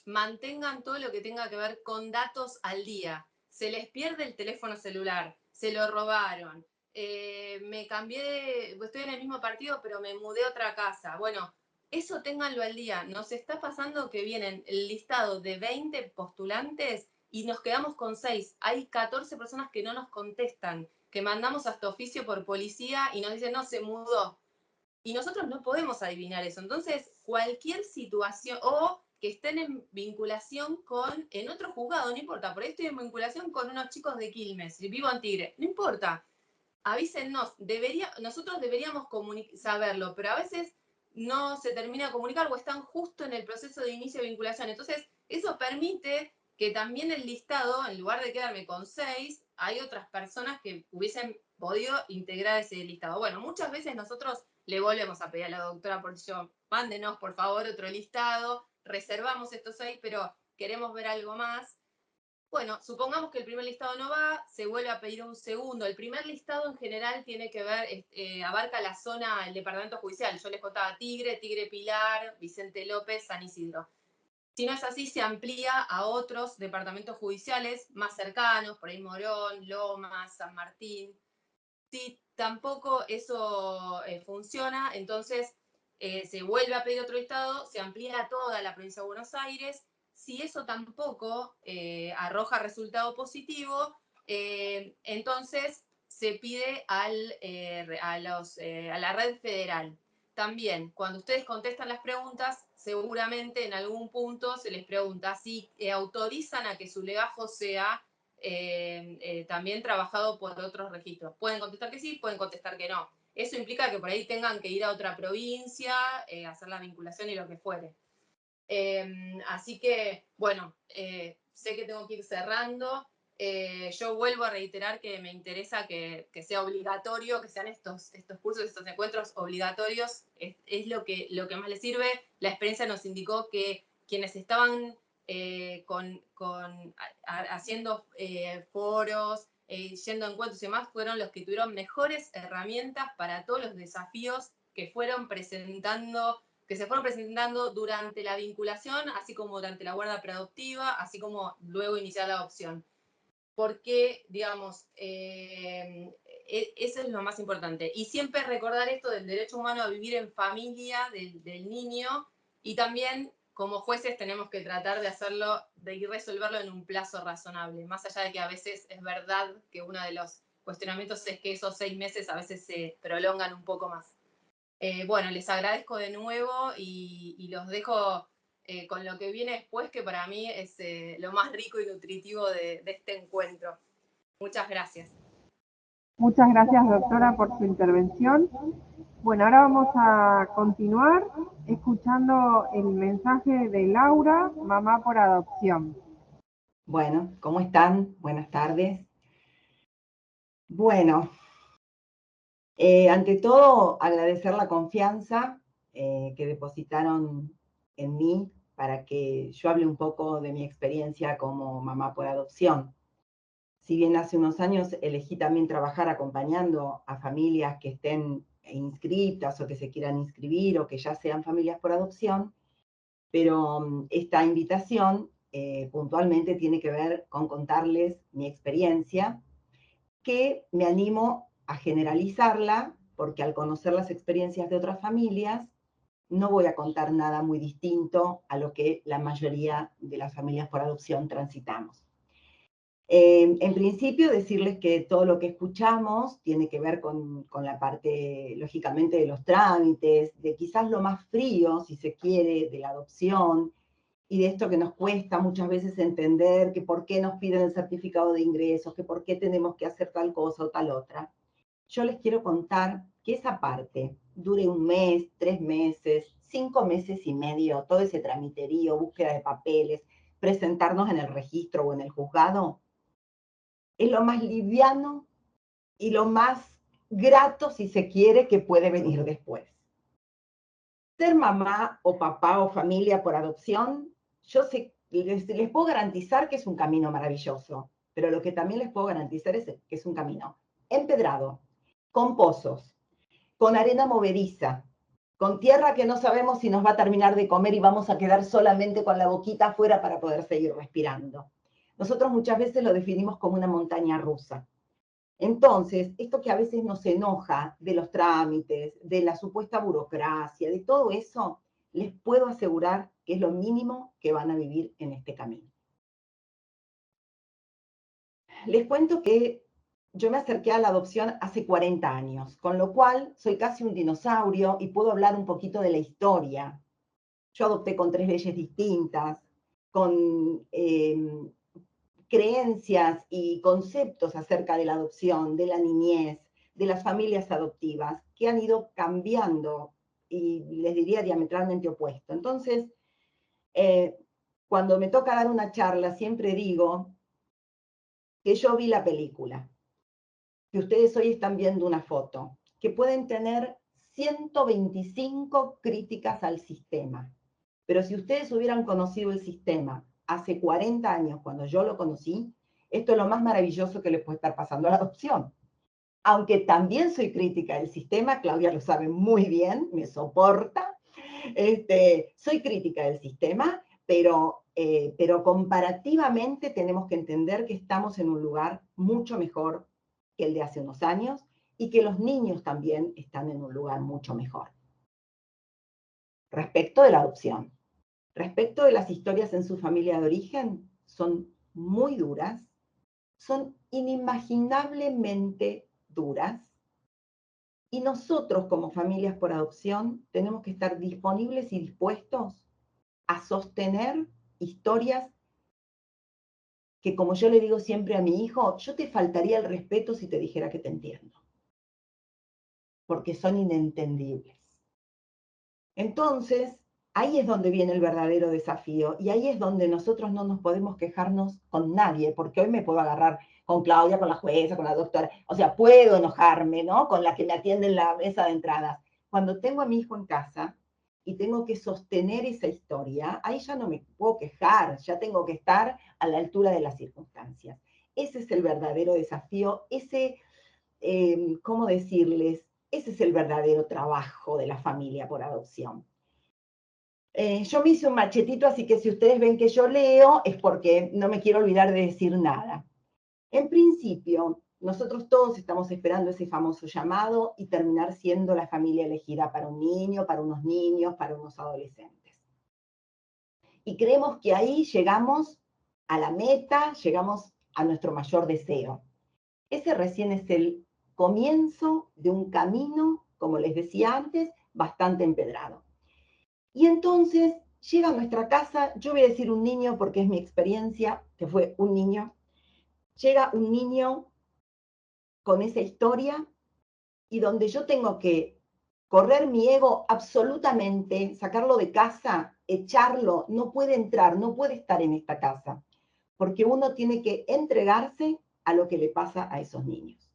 mantengan todo lo que tenga que ver con datos al día. Se les pierde el teléfono celular, se lo robaron, me cambié, estoy en el mismo partido, pero me mudé a otra casa. Bueno, eso ténganlo al día. Nos está pasando que vienen el listado de 20 postulantes y nos quedamos con 6. Hay 14 personas que no nos contestan, que mandamos hasta oficio por policía y nos dicen, no, se mudó. Y nosotros no podemos adivinar eso. Entonces, cualquier situación, o que estén en vinculación en otro juzgado, no importa, por ahí estoy en vinculación con unos chicos de Quilmes, vivo en Tigre, no importa, avísennos, nosotros deberíamos saberlo, pero a veces no se termina de comunicar o están justo en el proceso de inicio de vinculación. Entonces, eso permite que también el listado, en lugar de quedarme con 6, hay otras personas que hubiesen podido integrar ese listado. Bueno, muchas veces nosotros le volvemos a pedir a la doctora Portillo, mándenos por favor otro listado, reservamos estos 6, pero queremos ver algo más. Bueno, supongamos que el primer listado no va, se vuelve a pedir un segundo. El primer listado en general tiene que ver, abarca la zona, el departamento judicial. Yo les contaba Tigre, Tigre Pilar, Vicente López, San Isidro. Si no es así, se amplía a otros departamentos judiciales más cercanos, por ahí Morón, Lomas, San Martín. Si tampoco eso funciona, entonces se vuelve a pedir otro listado, se amplía a toda la provincia de Buenos Aires. Si eso tampoco arroja resultado positivo, entonces se pide a la red federal. También, cuando ustedes contestan las preguntas, seguramente en algún punto se les pregunta si autorizan a que su legajo sea también trabajado por otros registros. Pueden contestar que sí, pueden contestar que no. Eso implica que por ahí tengan que ir a otra provincia, hacer la vinculación y lo que fuere. Así que, bueno, sé que tengo que ir cerrando. Yo vuelvo a reiterar que me interesa que sea obligatorio, que sean estos cursos, estos encuentros obligatorios. Es lo que más les sirve. La experiencia nos indicó que quienes estaban haciendo foros, yendo a encuentros y demás, fueron los que tuvieron mejores herramientas para todos los desafíos que se fueron presentando durante la vinculación, así como durante la guarda preadoptiva, así como luego iniciar la adopción. Porque, digamos, eso es lo más importante. Y siempre recordar esto del derecho humano a vivir en familia del niño, y también como jueces tenemos que tratar de hacerlo, de ir resolverlo en un plazo razonable, más allá de que a veces es verdad que uno de los cuestionamientos es que esos 6 meses a veces se prolongan un poco más. Bueno, les agradezco de nuevo y los dejo con lo que viene después, que para mí es lo más rico y nutritivo de este encuentro. Muchas gracias. Muchas gracias, doctora, por su intervención. Bueno, ahora vamos a continuar escuchando el mensaje de Laura, mamá por adopción. Bueno, ¿cómo están? Buenas tardes. Bueno, ante todo, agradecer la confianza que depositaron en mí para que yo hable un poco de mi experiencia como mamá por adopción. Si bien hace unos años elegí también trabajar acompañando a familias que estén inscritas o que se quieran inscribir o que ya sean familias por adopción, pero esta invitación puntualmente tiene que ver con contarles mi experiencia, que me animo a generalizarla, porque al conocer las experiencias de otras familias, no voy a contar nada muy distinto a lo que la mayoría de las familias por adopción transitamos. En principio, decirles que todo lo que escuchamos tiene que ver con la parte, lógicamente, de los trámites, de quizás lo más frío, si se quiere, de la adopción, y de esto que nos cuesta muchas veces entender que por qué nos piden el certificado de ingresos, que por qué tenemos que hacer tal cosa o tal otra. Yo les quiero contar que esa parte dure 1 mes, 3 meses, 5 meses y medio, todo ese tramiterío, búsqueda de papeles, presentarnos en el registro o en el juzgado, es lo más liviano y lo más grato, si se quiere, que puede venir después. Ser mamá o papá o familia por adopción, yo sé, les puedo garantizar que es un camino maravilloso, pero lo que también les puedo garantizar es que es un camino empedrado, con pozos, con arena movediza, con tierra que no sabemos si nos va a terminar de comer y vamos a quedar solamente con la boquita afuera para poder seguir respirando. Nosotros muchas veces lo definimos como una montaña rusa. Entonces, esto que a veces nos enoja de los trámites, de la supuesta burocracia, de todo eso, les puedo asegurar que es lo mínimo que van a vivir en este camino. Les cuento que yo me acerqué a la adopción hace 40 años, con lo cual soy casi un dinosaurio y puedo hablar un poquito de la historia. Yo adopté con 3 leyes distintas, con creencias y conceptos acerca de la adopción, de la niñez, de las familias adoptivas, que han ido cambiando y les diría diametralmente opuesto. Entonces, cuando me toca dar una charla, siempre digo que yo vi la película, que ustedes hoy están viendo una foto, que pueden tener 125 críticas al sistema, pero si ustedes hubieran conocido el sistema hace 40 años, cuando yo lo conocí, esto es lo más maravilloso que le puede estar pasando a la adopción. Aunque también soy crítica del sistema, Claudia lo sabe muy bien, me soporta. Soy crítica del sistema, pero comparativamente tenemos que entender que estamos en un lugar mucho mejor que el de hace unos años y que los niños también están en un lugar mucho mejor. Respecto de la adopción, respecto de las historias en su familia de origen, son muy duras, son inimaginablemente duras, y nosotros como familias por adopción tenemos que estar disponibles y dispuestos a sostener historias que, como yo le digo siempre a mi hijo, yo te faltaría el respeto si te dijera que te entiendo, porque son inentendibles. Entonces, ahí es donde viene el verdadero desafío y ahí es donde nosotros no nos podemos quejarnos con nadie, porque hoy me puedo agarrar con Claudia, con la jueza, con la doctora, o sea, puedo enojarme, ¿no? Con la que me atiende en la mesa de entradas. Cuando tengo a mi hijo en casa y tengo que sostener esa historia, ahí ya no me puedo quejar, ya tengo que estar a la altura de las circunstancias. Ese es el verdadero desafío, ¿cómo decirles? Ese es el verdadero trabajo de la familia por adopción. Yo me hice un machetito, así que si ustedes ven que yo leo es porque no me quiero olvidar de decir nada. En principio, nosotros todos estamos esperando ese famoso llamado y terminar siendo la familia elegida para un niño, para unos niños, para unos adolescentes. Y creemos que ahí llegamos a la meta, llegamos a nuestro mayor deseo. Ese recién es el comienzo de un camino, como les decía antes, bastante empedrado. Y entonces llega a nuestra casa, yo voy a decir un niño porque es mi experiencia, que fue un niño, llega un niño con esa historia y donde yo tengo que correr mi ego absolutamente, sacarlo de casa, echarlo, no puede entrar, no puede estar en esta casa, porque uno tiene que entregarse a lo que le pasa a esos niños.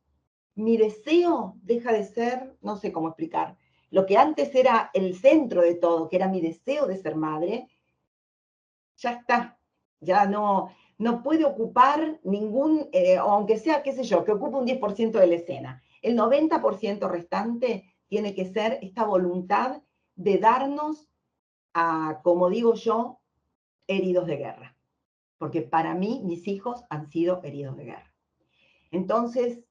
Mi deseo deja de ser, no sé cómo explicar, lo que antes era el centro de todo, que era mi deseo de ser madre, ya está, ya no puede ocupar ningún, aunque sea, qué sé yo, que ocupe un 10% de la escena. El 90% restante tiene que ser esta voluntad de darnos a, como digo yo, heridos de guerra. Porque para mí, mis hijos han sido heridos de guerra. Entonces,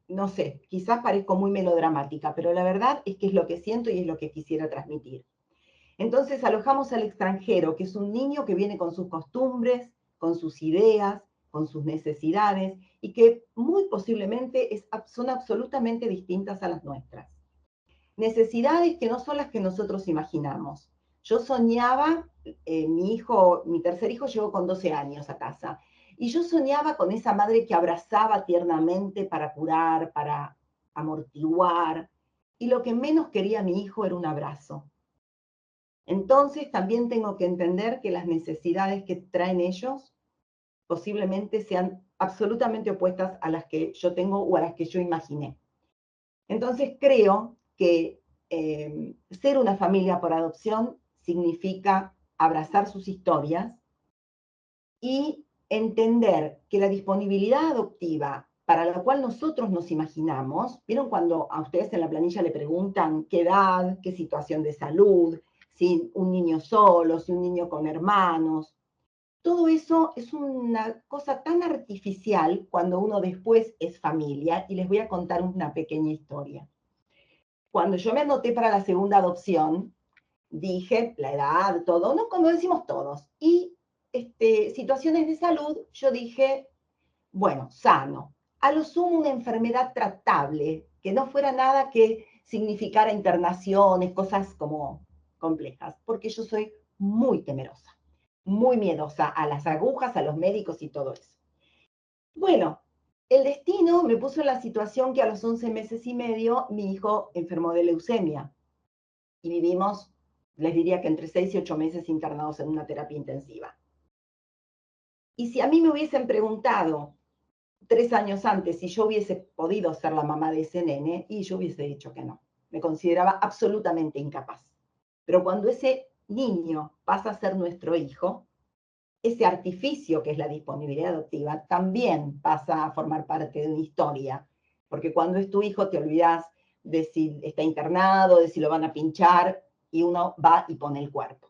no sé, quizás parezco muy melodramática, pero la verdad es que es lo que siento y es lo que quisiera transmitir. Entonces alojamos al extranjero, que es un niño que viene con sus costumbres, con sus ideas, con sus necesidades, y que muy posiblemente son absolutamente distintas a las nuestras. Necesidades que no son las que nosotros imaginamos. Yo soñaba, mi tercer hijo llegó con 12 años a casa, y yo soñaba con esa madre que abrazaba tiernamente para curar, para amortiguar, y lo que menos quería mi hijo era un abrazo. Entonces también tengo que entender que las necesidades que traen ellos posiblemente sean absolutamente opuestas a las que yo tengo o a las que yo imaginé. Entonces creo que ser una familia por adopción significa abrazar sus historias y entender que la disponibilidad adoptiva para la cual nosotros nos imaginamos, ¿vieron cuando a ustedes en la planilla le preguntan qué edad, qué situación de salud, si un niño solo, si un niño con hermanos? Todo eso es una cosa tan artificial cuando uno después es familia, y les voy a contar una pequeña historia. Cuando yo me anoté para la segunda adopción, dije la edad, todo, ¿no? Como decimos todos, y situaciones de salud, yo dije, bueno, sano, a lo sumo una enfermedad tratable, que no fuera nada que significara internaciones, cosas como complejas, porque yo soy muy temerosa, muy miedosa a las agujas, a los médicos y todo eso. Bueno, el destino me puso en la situación que a los 11 meses y medio mi hijo enfermó de leucemia y vivimos, les diría que entre 6 y 8 meses internados en una terapia intensiva. Y si a mí me hubiesen preguntado 3 años antes si yo hubiese podido ser la mamá de ese nene, y yo hubiese dicho que no. Me consideraba absolutamente incapaz. Pero cuando ese niño pasa a ser nuestro hijo, ese artificio que es la disponibilidad adoptiva también pasa a formar parte de una historia. Porque cuando es tu hijo te olvidas de si está internado, de si lo van a pinchar, y uno va y pone el cuerpo.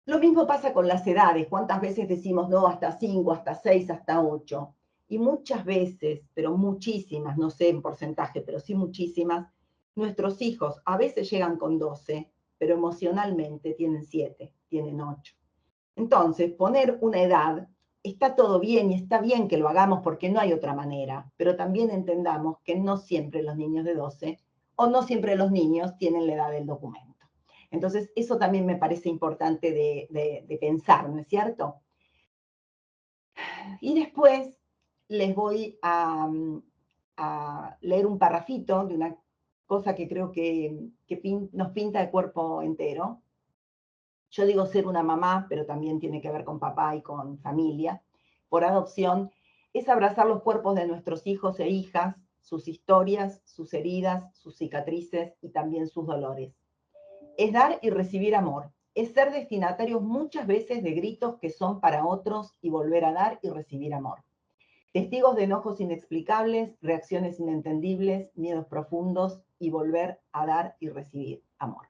Lo mismo pasa con las edades. ¿Cuántas veces decimos no, hasta 5, hasta 6, hasta 8? Y muchas veces, pero muchísimas, no sé en porcentaje, pero sí muchísimas, nuestros hijos a veces llegan con 12, pero emocionalmente tienen 7, tienen 8. Entonces, poner una edad, está todo bien y está bien que lo hagamos porque no hay otra manera, pero también entendamos que no siempre los niños de 12 o no siempre los niños tienen la edad del documento. Entonces, eso también me parece importante de pensar, ¿no es cierto? Y después les voy a leer un parrafito de una cosa que creo que nos pinta el cuerpo entero. Yo digo ser una mamá, pero también tiene que ver con papá y con familia. Por adopción, es abrazar los cuerpos de nuestros hijos e hijas, sus historias, sus heridas, sus cicatrices y también sus dolores. Es dar y recibir amor. Es ser destinatarios muchas veces de gritos que son para otros y volver a dar y recibir amor. Testigos de enojos inexplicables, reacciones inentendibles, miedos profundos y volver a dar y recibir amor.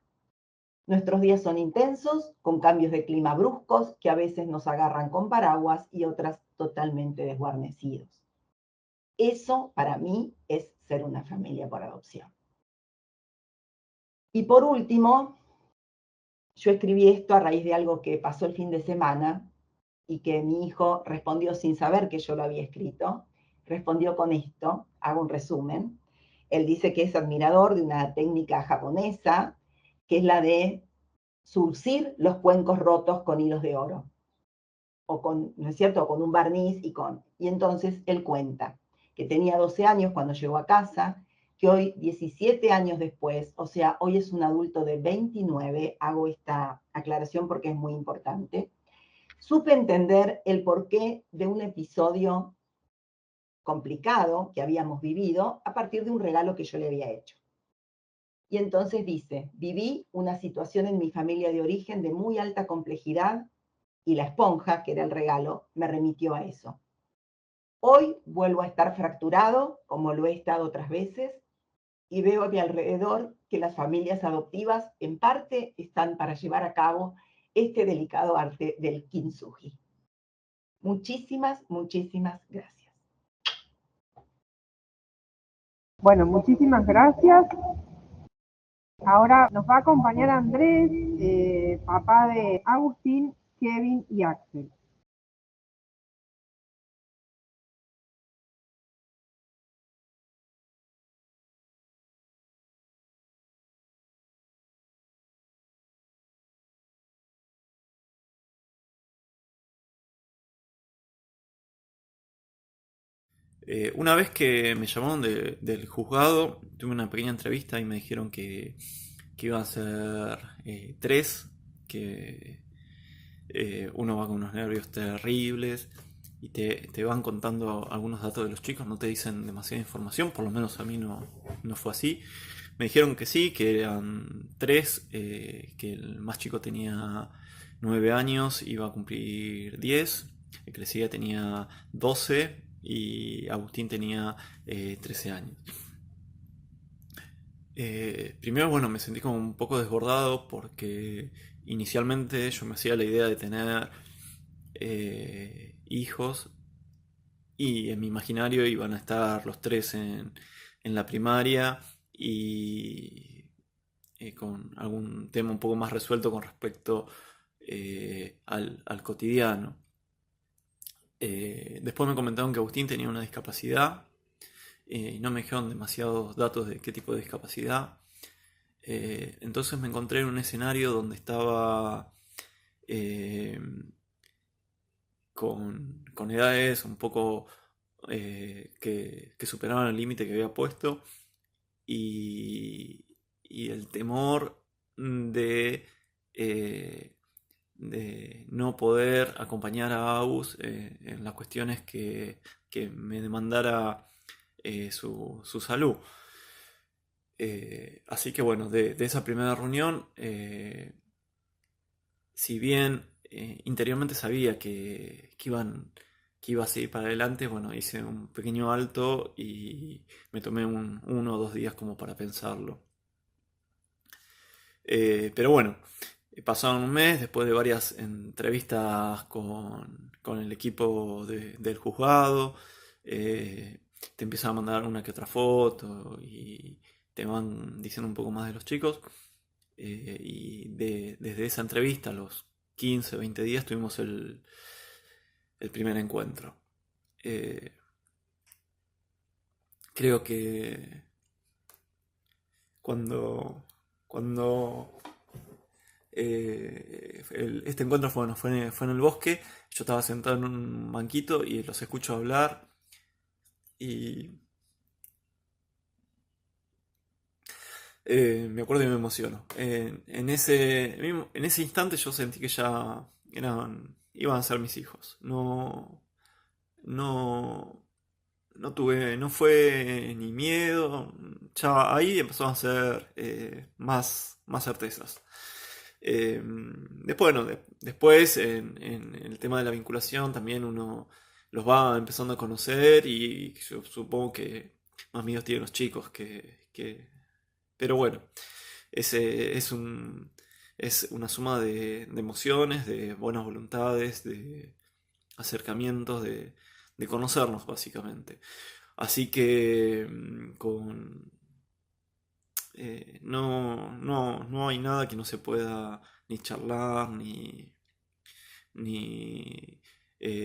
Nuestros días son intensos, con cambios de clima bruscos que a veces nos agarran con paraguas y otras totalmente desguarnecidos. Eso para mí es ser una familia por adopción. Y por último, yo escribí esto a raíz de algo que pasó el fin de semana y que mi hijo respondió sin saber que yo lo había escrito. Respondió con esto, hago un resumen. Él dice que es admirador de una técnica japonesa, que es la de surcir los cuencos rotos con hilos de oro, o con, ¿no es cierto?, con un barniz y entonces él cuenta que tenía 12 años cuando llegó a casa, que hoy, 17 años después, o sea, hoy es un adulto de 29, hago esta aclaración porque es muy importante, supe entender el porqué de un episodio complicado que habíamos vivido a partir de un regalo que yo le había hecho. Y entonces dice, viví una situación en mi familia de origen de muy alta complejidad y la esponja, que era el regalo, me remitió a eso. Hoy vuelvo a estar fracturado, como lo he estado otras veces, y veo a mi alrededor que las familias adoptivas en parte están para llevar a cabo este delicado arte del kintsugi. Muchísimas, muchísimas gracias. Bueno, muchísimas gracias. Ahora nos va a acompañar Andrés, papá de Agustín, Kevin y Axel. Una vez que me llamaron del juzgado, tuve una pequeña entrevista y me dijeron que iban a ser 3, que uno va con unos nervios terribles y te van contando algunos datos de los chicos, no te dicen demasiada información, por lo menos a mí no fue así. Me dijeron que sí, que eran 3, que el más chico tenía 9 años, iba a cumplir 10, el que le seguía tenía 12 y Agustín tenía 13 años. Primero, bueno, me sentí como un poco desbordado porque inicialmente yo me hacía la idea de tener hijos y en mi imaginario iban a estar los 3 en la primaria y con algún tema un poco más resuelto con respecto al cotidiano. Después me comentaron que Agustín tenía una discapacidad y no me dijeron demasiados datos de qué tipo de discapacidad. Entonces me encontré en un escenario donde estaba con edades un poco que superaban el límite que había puesto y el temor de, eh, de no poder acompañar a Agus en las cuestiones que me demandara su salud. Así que bueno, de esa primera reunión, si bien interiormente sabía que iba a seguir para adelante, bueno, hice un pequeño alto y me tomé 1 o 2 días como para pensarlo. Pero bueno, pasaron un mes después de varias entrevistas con el equipo del juzgado. Te empiezan a mandar una que otra foto y te van diciendo un poco más de los chicos. Y desde esa entrevista, a los 15, 20 días, tuvimos el primer encuentro. Creo que cuando este encuentro fue en el bosque, yo estaba sentado en un banquito y los escucho hablar y me acuerdo y me emociono. En ese instante yo sentí que ya iban a ser mis hijos. No fue ni miedo, ya ahí empezaron a ser más certezas. Después, bueno, después en el tema de la vinculación también uno los va empezando a conocer y yo supongo que más miedo tienen los chicos pero bueno, es una suma de emociones, de buenas voluntades, de acercamientos, de conocernos básicamente. Así que no hay nada que no se pueda ni charlar ni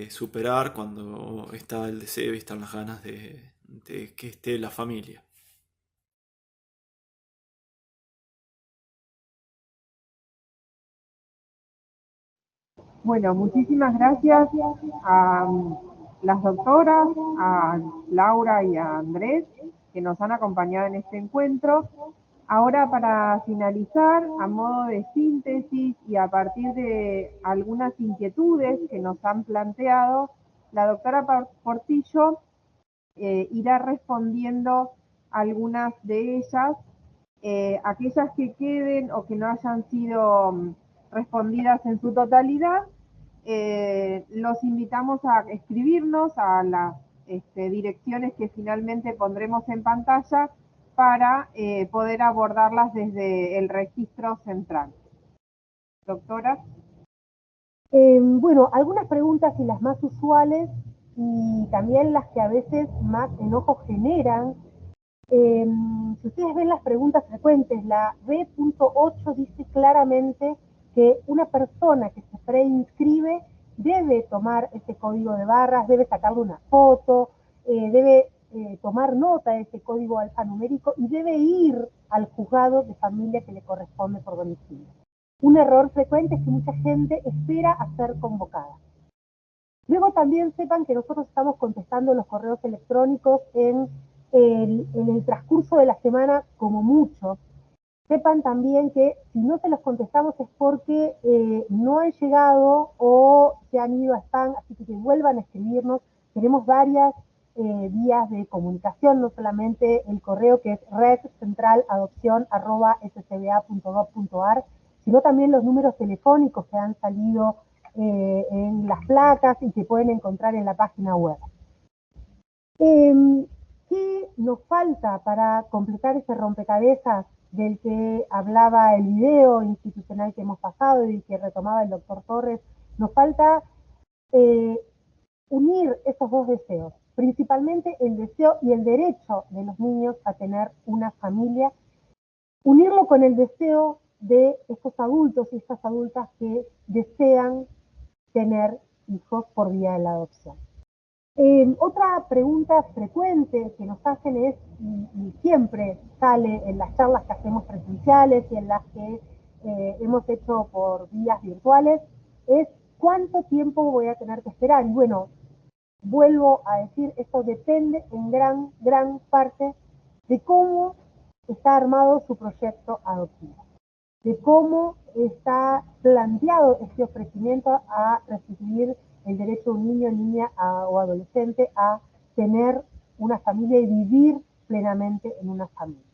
superar cuando está el deseo y están las ganas de que esté la familia. Bueno, muchísimas gracias a las doctoras, a Laura y a Andrés, que nos han acompañado en este encuentro. Ahora, para finalizar, a modo de síntesis y a partir de algunas inquietudes que nos han planteado, la doctora Portillo irá respondiendo algunas de ellas, aquellas que queden o que no hayan sido respondidas en su totalidad. Los invitamos a escribirnos a las direcciones que finalmente pondremos en pantalla para poder abordarlas desde el registro central. Doctora. Bueno, algunas preguntas y las más usuales y también las que a veces más enojo generan. Si ustedes ven las preguntas frecuentes, la B.8 dice claramente que una persona que se preinscribe debe tomar ese código de barras, debe sacarle una foto, debe tomar nota de ese código alfanumérico y debe ir al juzgado de familia que le corresponde por domicilio. Un error frecuente es que mucha gente espera a ser convocada. Luego también sepan que nosotros estamos contestando los correos electrónicos en el transcurso de la semana como mucho. Sepan también que si no se los contestamos es porque no han llegado o se han ido a spam, así que vuelvan a escribirnos. Tenemos varias vías de comunicación, no solamente el correo que es redcentraladopcion@scba.gov.ar, sino también los números telefónicos que han salido en las placas y que pueden encontrar en la página web. ¿Qué nos falta para completar ese rompecabezas del que hablaba el video institucional que hemos pasado y que retomaba el doctor Torres? Nos falta unir esos dos deseos, principalmente el deseo y el derecho de los niños a tener una familia, unirlo con el deseo de estos adultos y estas adultas que desean tener hijos por vía de la adopción. Otra pregunta frecuente que nos hacen es, y siempre sale en las charlas que hacemos presenciales y en las que hemos hecho por vías virtuales, es ¿cuánto tiempo voy a tener que esperar? Y bueno, vuelvo a decir, esto depende en gran parte de cómo está armado su proyecto adoptivo, de cómo está planteado este ofrecimiento a restituir el derecho de un niño, niña o adolescente a tener una familia y vivir plenamente en una familia.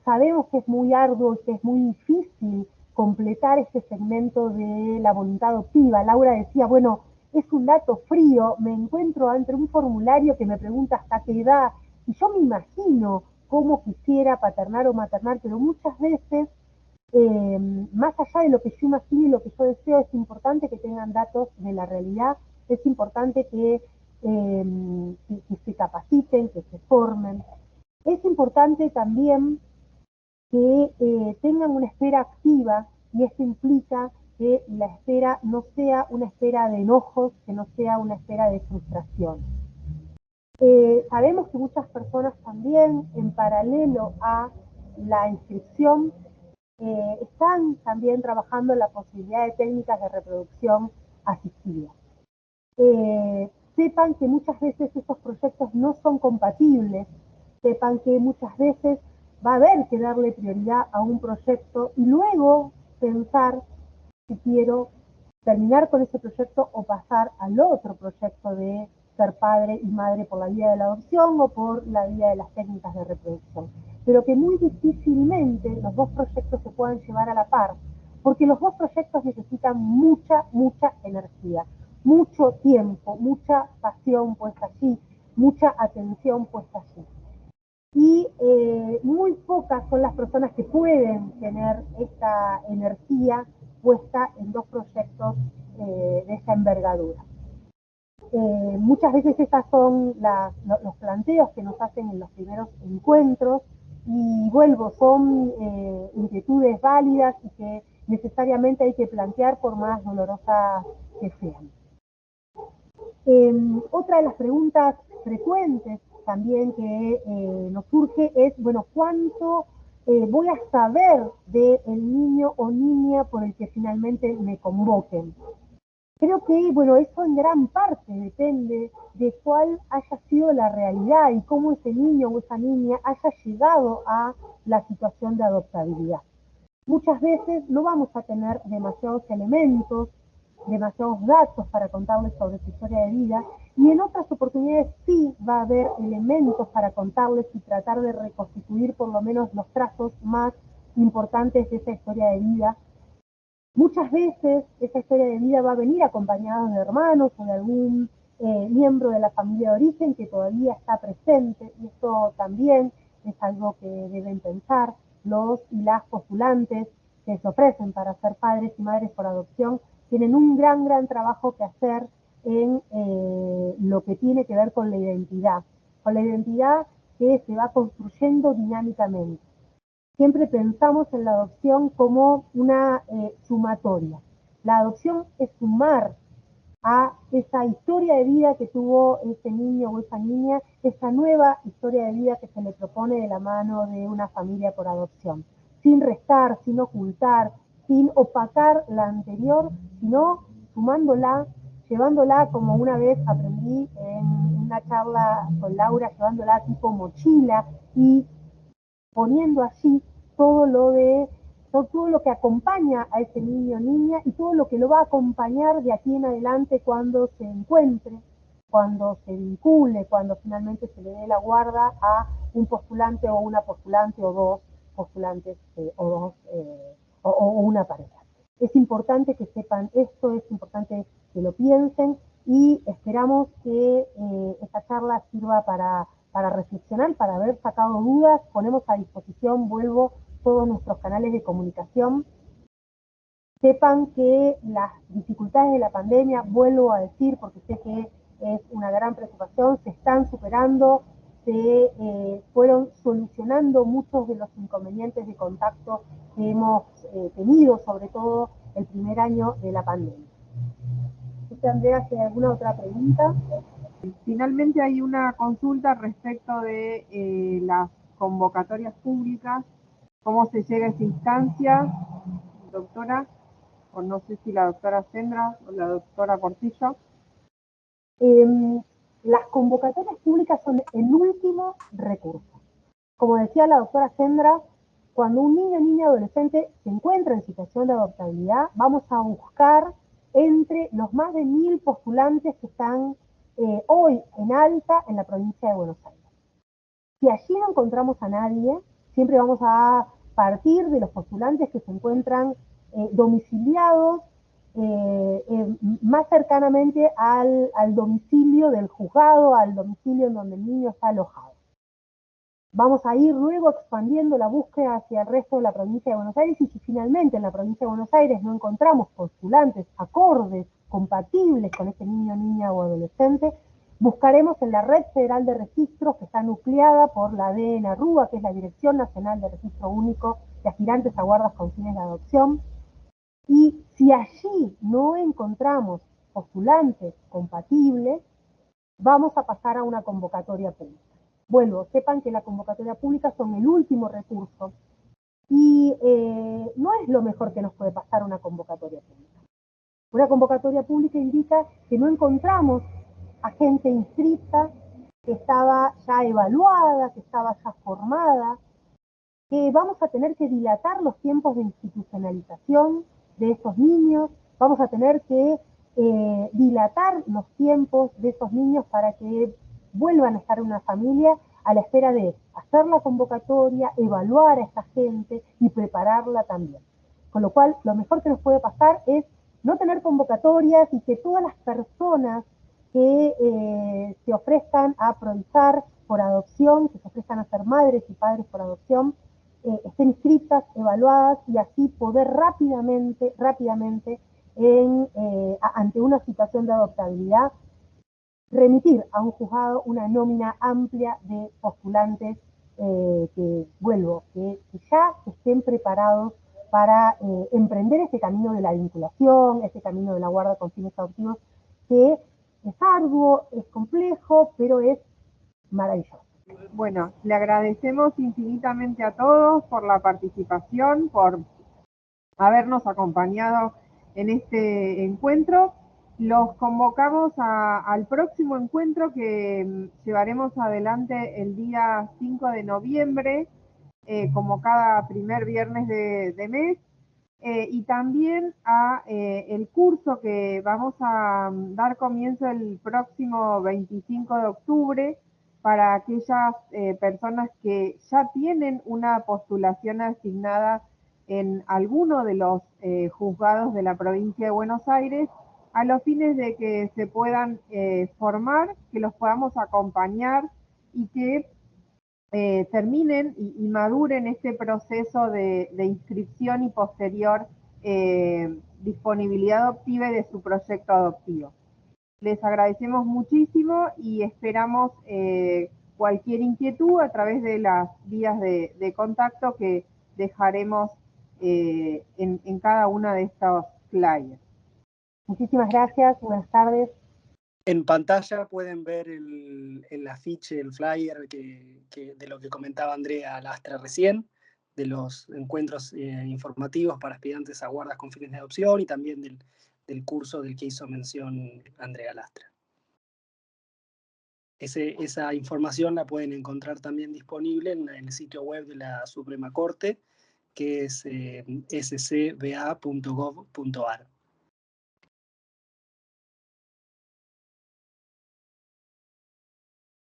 Sabemos que es muy arduo y que es muy difícil completar este segmento de la voluntad adoptiva. Laura decía, bueno, es un dato frío, me encuentro ante un formulario que me pregunta hasta qué edad, y yo me imagino cómo quisiera paternar o maternar, pero muchas veces más allá de lo que yo imagino y lo que yo deseo, es importante que tengan datos de la realidad, es importante que se capaciten, que se formen. Es importante también que tengan una espera activa, y esto implica que la espera no sea una espera de enojos, que no sea una espera de frustración. Sabemos que muchas personas también, en paralelo a la inscripción, están también trabajando en la posibilidad de técnicas de reproducción asistida. Sepan que muchas veces estos proyectos no son compatibles, sepan que muchas veces va a haber que darle prioridad a un proyecto y luego pensar si quiero terminar con ese proyecto o pasar al otro proyecto de ser padre y madre por la vía de la adopción o por la vía de las técnicas de reproducción. Pero que muy difícilmente los dos proyectos se puedan llevar a la par, porque los dos proyectos necesitan mucha energía, mucho tiempo, mucha pasión puesta allí, mucha atención puesta allí. Y muy pocas son las personas que pueden tener esta energía puesta en dos proyectos de esta envergadura. Muchas veces estos son los planteos que nos hacen en los primeros encuentros, y vuelvo, son inquietudes válidas y que necesariamente hay que plantear por más dolorosas que sean. Otra de las preguntas frecuentes también que nos surge es, bueno, ¿cuánto voy a saber del niño o niña por el que finalmente me convoquen? Creo que, bueno, eso en gran parte depende de cuál haya sido la realidad y cómo ese niño o esa niña haya llegado a la situación de adoptabilidad. Muchas veces no vamos a tener demasiados elementos, demasiados datos para contarles sobre su historia de vida, y en otras oportunidades sí va a haber elementos para contarles y tratar de reconstituir por lo menos los trazos más importantes de esa historia de vida. Muchas veces esa historia de vida va a venir acompañada de hermanos o de algún miembro de la familia de origen que todavía está presente, y esto también es algo que deben pensar los y las postulantes que se ofrecen para ser padres y madres por adopción. Tienen un gran trabajo que hacer en lo que tiene que ver con la identidad que se va construyendo dinámicamente. Siempre pensamos en la adopción como una sumatoria. La adopción es sumar a esa historia de vida que tuvo ese niño o esa niña, esa nueva historia de vida que se le propone de la mano de una familia por adopción, sin restar, sin ocultar, sin opacar la anterior, sino sumándola, llevándola, como una vez aprendí en una charla con Laura, llevándola tipo mochila y poniendo allí todo lo que acompaña a ese niño o niña y todo lo que lo va a acompañar de aquí en adelante cuando se encuentre, cuando se vincule, cuando finalmente se le dé la guarda a un postulante o una postulante o dos postulantes o una pareja. Es importante que sepan esto, es importante que lo piensen, y esperamos que esta charla sirva para reflexionar, para haber sacado dudas. Ponemos a disposición, vuelvo, todos nuestros canales de comunicación. Sepan que las dificultades de la pandemia, vuelvo a decir, porque sé que es una gran preocupación, se están superando, se fueron solucionando muchos de los inconvenientes de contacto que hemos tenido, sobre todo el primer año de la pandemia. Andrea, ¿hay alguna otra pregunta? Finalmente hay una consulta respecto de las convocatorias públicas, cómo se llega a esa instancia, doctora, o no sé si la doctora Sendra o la doctora Portillo. Las convocatorias públicas son el último recurso. Como decía la doctora Sendra, cuando un niño, niña, adolescente se encuentra en situación de adoptabilidad, vamos a buscar entre los más de 1000 postulantes que están hoy en alta en la provincia de Buenos Aires. Si allí no encontramos a nadie, siempre vamos a partir de los postulantes que se encuentran domiciliados más cercanamente al domicilio del juzgado, al domicilio en donde el niño está alojado. Vamos a ir luego expandiendo la búsqueda hacia el resto de la provincia de Buenos Aires, y si finalmente en la provincia de Buenos Aires no encontramos postulantes acordes, compatibles con este niño, niña o adolescente, buscaremos en la Red Federal de Registros, que está nucleada por la DNRUA, que es la Dirección Nacional de Registro Único de Aspirantes a Guardas con fines de adopción, y si allí no encontramos postulantes compatibles, vamos a pasar a una convocatoria pública. Vuelvo, sepan que la convocatoria pública son el último recurso y no es lo mejor que nos puede pasar una convocatoria pública. Una convocatoria pública indica que no encontramos a gente inscrita, que estaba ya evaluada, que estaba ya formada, que vamos a tener que dilatar los tiempos de institucionalización de esos niños, vamos a tener que dilatar los tiempos de esos niños para que vuelvan a estar en una familia, a la espera de hacer la convocatoria, evaluar a esta gente y prepararla también. Con lo cual, lo mejor que nos puede pasar es no tener convocatorias y que todas las personas que se ofrezcan a priorizar por adopción, que se ofrezcan a ser madres y padres por adopción, estén inscritas, evaluadas, y así poder rápidamente ante una situación de adoptabilidad, remitir a un juzgado una nómina amplia de postulantes que ya estén preparados para emprender este camino de la vinculación, este camino de la guarda con fines adoptivos, que es arduo, es complejo, pero es maravilloso. Bueno, le agradecemos infinitamente a todos por la participación, por habernos acompañado en este encuentro. Los convocamos al próximo encuentro que llevaremos adelante el día 5 de noviembre, como cada primer viernes de mes, y también a el curso que vamos a dar comienzo el próximo 25 de octubre para aquellas personas que ya tienen una postulación asignada en alguno de los juzgados de la provincia de Buenos Aires, a los fines de que se puedan formar, que los podamos acompañar y que terminen y maduren este proceso de inscripción y posterior disponibilidad adoptiva y de su proyecto adoptivo. Les agradecemos muchísimo y esperamos cualquier inquietud a través de las vías de contacto que dejaremos en cada una de estos flyers. Muchísimas gracias, buenas tardes. En pantalla pueden ver el afiche, el flyer de lo que comentaba Andrea Lastra recién, de los encuentros informativos para aspirantes a guardas con fines de adopción y también del curso del que hizo mención Andrea Lastra. Esa información la pueden encontrar también disponible en el sitio web de la Suprema Corte, que es scba.gov.ar.